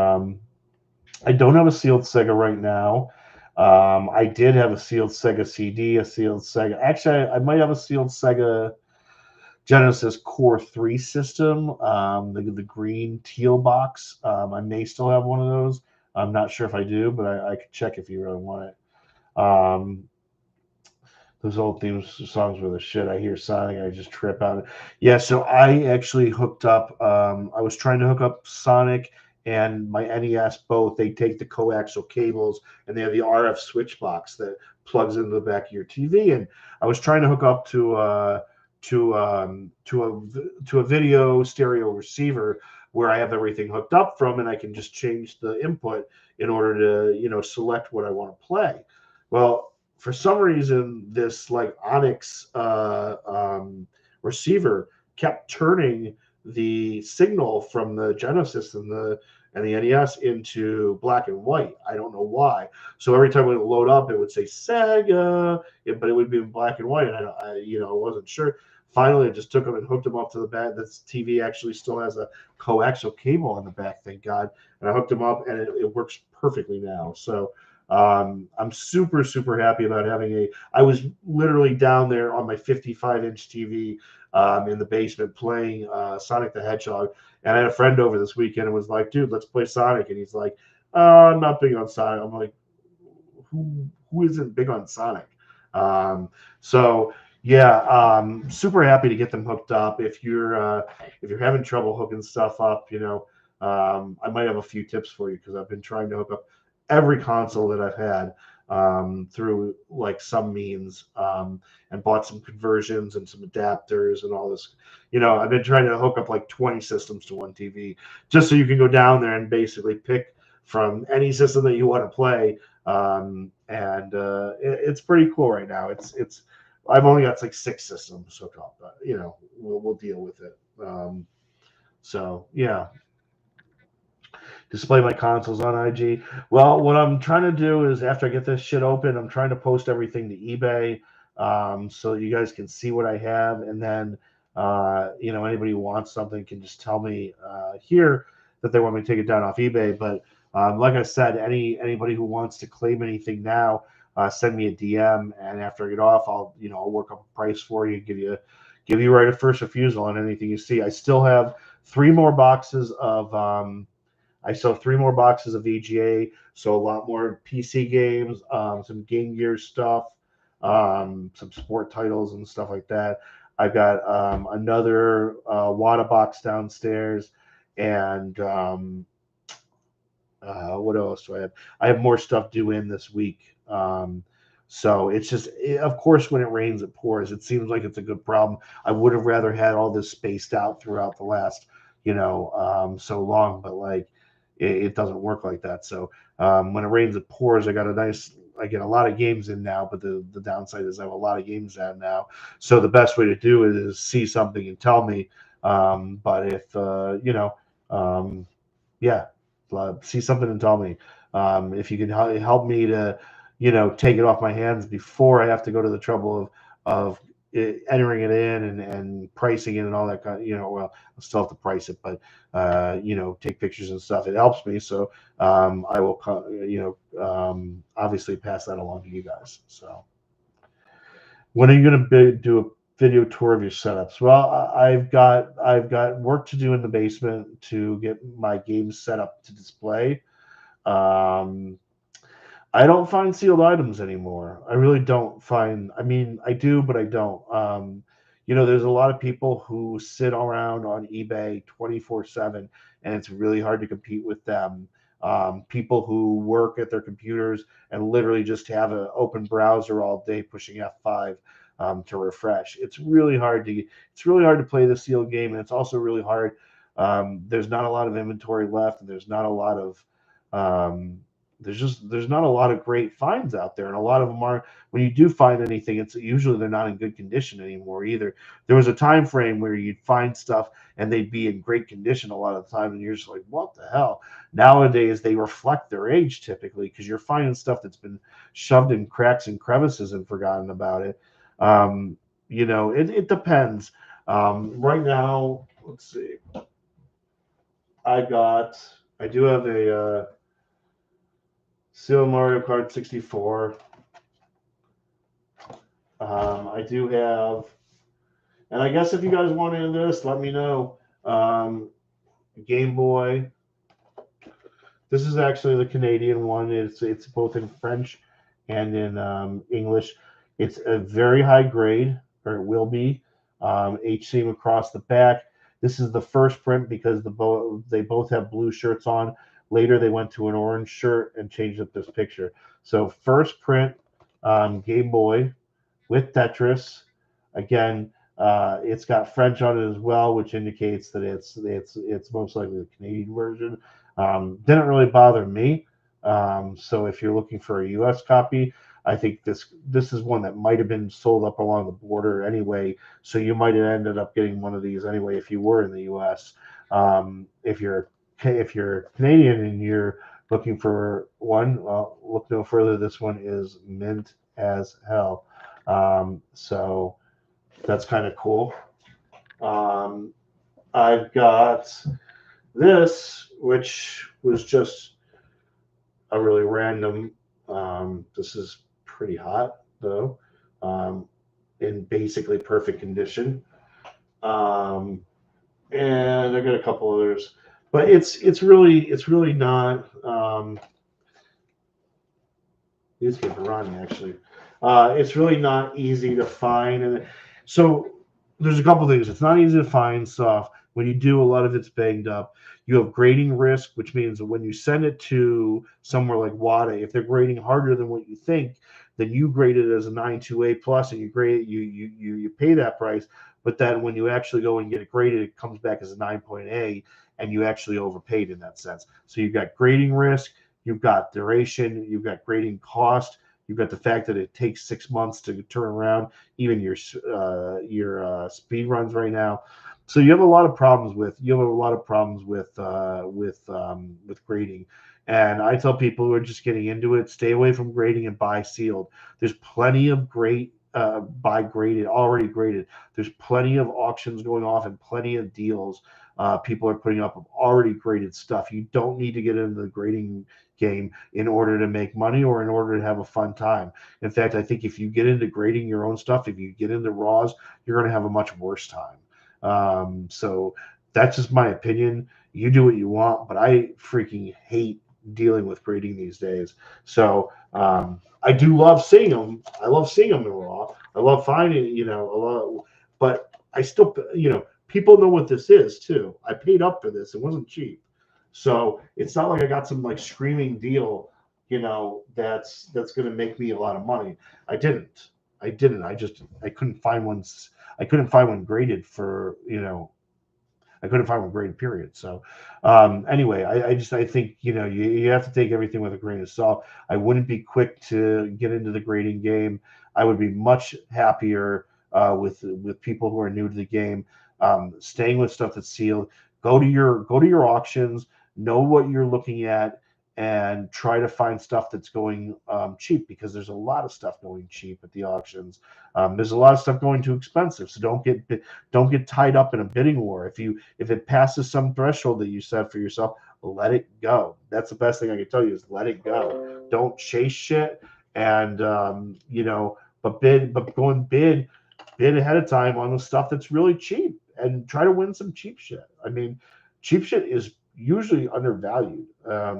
I don't have a sealed Sega right now. I did have a sealed Sega CD, a sealed Sega. Actually, I might have a sealed Sega Genesis Core 3 system, the green teal box. I may still have one of those. I'm not sure if I do, but I could check if you really want it. Those old theme songs were the shit. I hear Sonic, I just trip out. Yeah, so I actually hooked up. I was trying to hook up Sonic and my NES both. They take the coaxial cables, and they have the RF switch box that plugs into the back of your TV. And I was trying to hook up to a video stereo receiver where I have everything hooked up from, and I can just change the input in order to select what I want to play. Well, for some reason, this like Onyx receiver kept turning the signal from the Genesis and the NES into black and white. I don't know why. So every time it would load up, it would say Sega, but it would be in black and white. And I wasn't sure. Finally, I just took them and hooked them up to the back. This TV actually still has a coaxial cable on the back, thank God. And I hooked them up, and it works perfectly now. So I'm super, super happy about having I was literally down there on my 55-inch TV in the basement playing Sonic the Hedgehog. And I had a friend over this weekend and was like, dude, let's play Sonic. And he's like, I'm not big on Sonic. I'm like, who isn't big on Sonic? So yeah, super happy to get them hooked up. If you're having trouble hooking stuff up, I might have a few tips for you, because I've been trying to hook up every console that I've had through like some means, and bought some conversions and some adapters and all this. I've been trying to hook up like 20 systems to one TV, just so you can go down there and basically pick from any system that you want to play. It's pretty cool right now. I've only got like 6 systems hooked up, but we'll deal with it. So yeah. Display my consoles on IG. Well, what I'm trying to do is, after I get this shit open, I'm trying to post everything to eBay, so you guys can see what I have. And then, anybody who wants something can just tell me here that they want me to take it down off eBay. But like I said, anybody who wants to claim anything now, send me a DM, and after I get off, I'll work up a price for you, give you right of first refusal on anything you see. I still have 3 more boxes of. I still have 3 more boxes of VGA, so a lot more PC games, some Game Gear stuff, some sport titles and stuff like that. I've got another Wada box downstairs, and what else do I have? I have more stuff due in this week. So it's just, of course, when it rains, it pours. It seems like it's a good problem. I would have rather had all this spaced out throughout the last, so long, but like it doesn't work like that. So when it rains, it pours. I get a lot of games in now, but the downside is I have a lot of games out now. So the best way to do it is see something and tell me. But if, yeah, see something and tell me. If you can help me to, take it off my hands before I have to go to the trouble of entering it in and pricing it and all that kind of, well, I'll still have to price it, but take pictures and stuff. It helps me, so I will, obviously pass that along to you guys. So, when are you going to do a video tour of your setups? Well, I've got work to do in the basement to get my games set up to display. Um, I don't find sealed items anymore. I really don't find. I mean, I do, but I don't. There's a lot of people who sit around on eBay 24/7, and it's really hard to compete with them. People who work at their computers and literally just have an open browser all day, pushing F5 to refresh. It's really hard to play the sealed game, and it's also really hard. There's not a lot of inventory left, and um, there's not a lot of great finds out there, and a lot of them are. When you do find anything, it's usually they're not in good condition anymore either. There was a time frame where you'd find stuff and they'd be in great condition a lot of the time, and you're just like, what the hell? Nowadays they reflect their age typically, because you're finding stuff that's been shoved in cracks and crevices and forgotten about it. It depends. Right now, let's see. I do have a Super Mario Kart 64. I do have, and I guess if you guys want into this, let me know. Game Boy. This is actually the Canadian one. It's both in French and in English. It's a very high grade, or it will be. H-seam across the back. This is the first print because they both have blue shirts on. Later, they went to an orange shirt and changed up this picture. So first print, Game Boy with Tetris. Again, it's got French on it as well, which indicates that it's most likely the Canadian version. Didn't really bother me. So if you're looking for a U.S. copy, I think this is one that might have been sold up along the border anyway. So you might have ended up getting one of these anyway if you were in the U.S. If you're Canadian and you're looking for one, well, look no further. This one is mint as hell. So that's kind of cool. I've got this, which was just a really random. This is pretty hot though, in basically perfect condition. And I got a couple others, but it's really not. These get running actually. It's really not easy to find, and so there's a couple things. It's not easy to find stuff. When you do, a lot of it's banged up. You have grading risk, which means that when you send it to somewhere like WADA, if they're grading harder than what you think, then you grade it as a 9.28 plus, and you grade it, you pay that price. But then when you actually go and get it graded, it comes back as a 9.8, and you actually overpaid in that sense. So you've got grading risk, you've got duration, you've got grading cost. You've got the fact that it takes 6 months to turn around, even your speed runs right now. So you have a lot of problems with grading. And I tell people who are just getting into it, stay away from grading and buy sealed. There's plenty of great buy graded, already graded. There's plenty of auctions going off and plenty of deals. People are putting up already graded stuff. You don't need to get into the grading game in order to make money or in order to have a fun time. In fact, I think if you get into grading your own stuff, if you get into raws, you're going to have a much worse time. So that's just my opinion. You do what you want, but I freaking hate dealing with grading these days. So I do love seeing them. I love seeing them in raw. I love finding, a lot. but I still, people know what this is too. I paid up for this. It wasn't cheap. So it's not like I got some like screaming deal, that's going to make me a lot of money. I didn't. I didn't. I couldn't find one. I couldn't find one graded for, I couldn't find one graded, period. So anyway, I think, you have to take everything with a grain of salt. I wouldn't be quick to get into the grading game. I would be much happier with people who are new to the game, staying with stuff that's sealed. Go to your auctions, know what you're looking at, and try to find stuff that's going cheap, because there's a lot of stuff going cheap at the auctions. There's a lot of stuff going too expensive, so don't get tied up in a bidding war. If it passes some threshold that you set for yourself, let it go. That's the best thing I can tell you, is let it go. Don't chase shit, and but go and bid ahead of time on the stuff that's really cheap, and try to win some cheap shit. I mean, cheap shit is usually undervalued.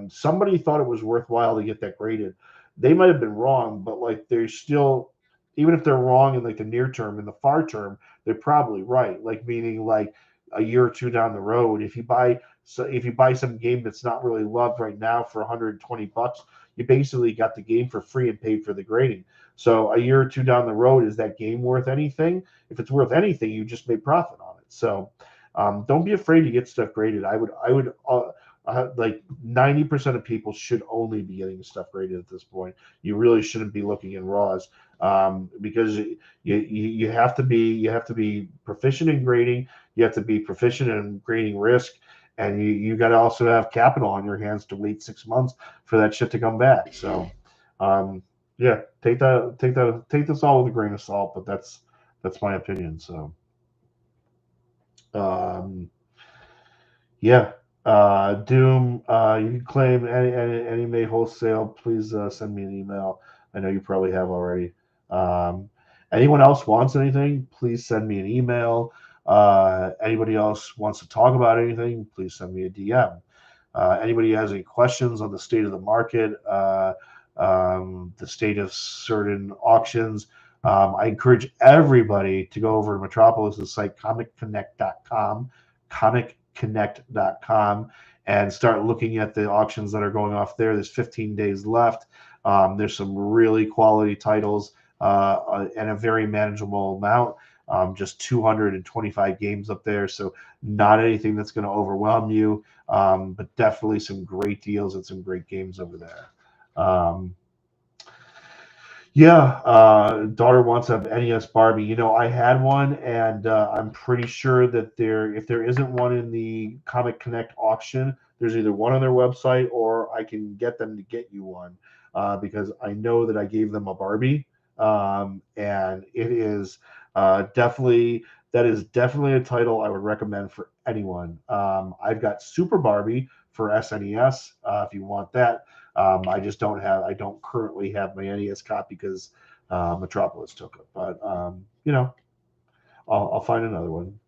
Somebody thought it was worthwhile to get that graded. They might have been wrong, but like they're still, even if they're wrong in like the near term, in the far term, they're probably right. Like, meaning like a year or two down the road, if you buy some game that's not really loved right now for $120, you basically got the game for free and paid for the grading. So a year or two down the road, is that game worth anything? If it's worth anything, you just made profit on it. So don't be afraid to get stuff graded. Like 90% of people should only be getting stuff graded at this point. You really shouldn't be looking in raws, because you have to be proficient in grading. You have to be proficient in grading risk, and you got to also have capital on your hands to wait 6 months for that shit to come back. So, yeah, take this all with a grain of salt, but that's my opinion. So. Um, yeah. Doom, you can claim any May wholesale. Please send me an email. I know you probably have already. Um, Anyone else wants anything, please send me an email. Anybody else wants to talk about anything, please send me a DM. Anybody has any questions on the state of the market, the state of certain auctions, I encourage everybody to go over to Metropolis's site, comicconnect.com, and start looking at the auctions that are going off there. There's 15 days left. There's some really quality titles and a very manageable amount. Just 225 games up there, so not anything that's going to overwhelm you, but definitely some great deals and some great games over there. Daughter wants to have NES Barbie. I had one, and I'm pretty sure that if there isn't one in the Comic Connect auction, there's either one on their website, or I can get them to get you one, because I know that I gave them a Barbie, and it is definitely a title I would recommend for anyone. I've got Super Barbie for SNES, if you want that. I don't currently have my NES copy because Metropolis took it, but I'll find another one.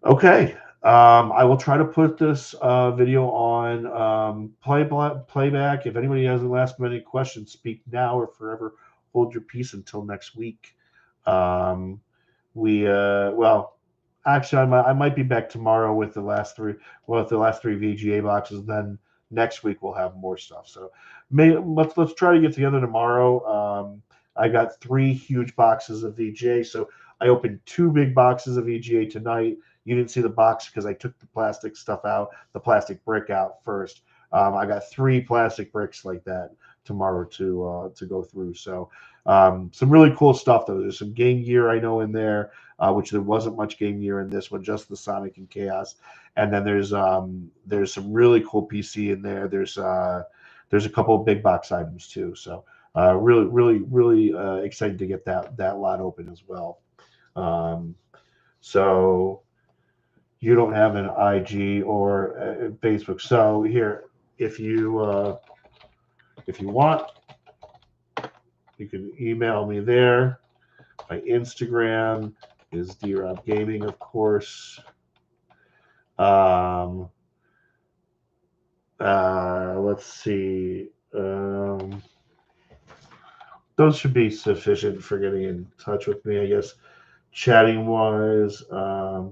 Okay. I will try to put this video on playback. If anybody has any last minute questions, speak now or forever hold your peace until next week. Well, actually, I might be back tomorrow with the last three VGA boxes. Then next week we'll have more stuff. So let's try to get together tomorrow. I got 3 huge boxes of VGA, so I opened 2 big boxes of VGA tonight. You didn't see the box because I took the plastic stuff out, the plastic brick out first. I got 3 plastic bricks like that tomorrow to go through. So some really cool stuff though. There's some Game Gear I know in there, which there wasn't much Game Gear in this one, just the Sonic and Chaos. And then there's some really cool PC in there. There's a couple of big box items too. So really excited to get that lot open as well. So you don't have an IG or Facebook. So here, if you want, you can email me there. My Instagram is drob gaming, of course. Let's see. Those should be sufficient for getting in touch with me, I guess. chatting wise, I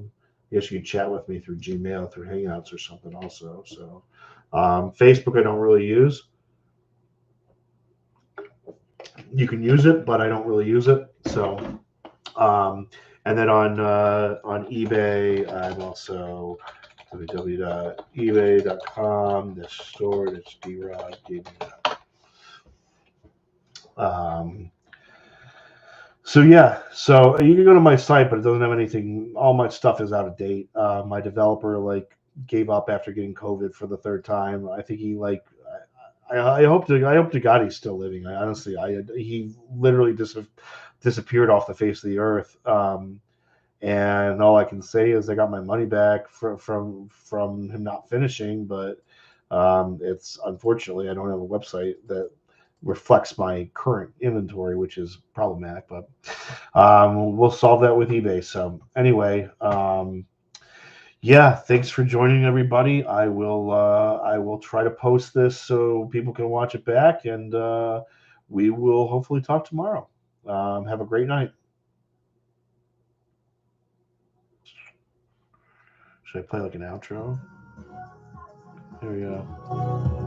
guess you can chat with me through Gmail, through Hangouts or something also. So Facebook I don't really use. You can use it, but I don't really use it. So and then on eBay, I'm also www.ebay.com. This store, it's D-Rod. So yeah, so you can go to my site, but it doesn't have anything. All my stuff is out of date. My developer gave up after getting COVID for the third time. I think he I hope to God he's still living. He literally disappeared off the face of the earth. And all I can say is I got my money back from him not finishing, but it's unfortunately I don't have a website that reflects my current inventory, which is problematic. But we'll solve that with eBay. So anyway, yeah, thanks for joining everybody. I will try to post this so people can watch it back, and we will hopefully talk tomorrow. Have a great night. Should I play like an outro? Here we go.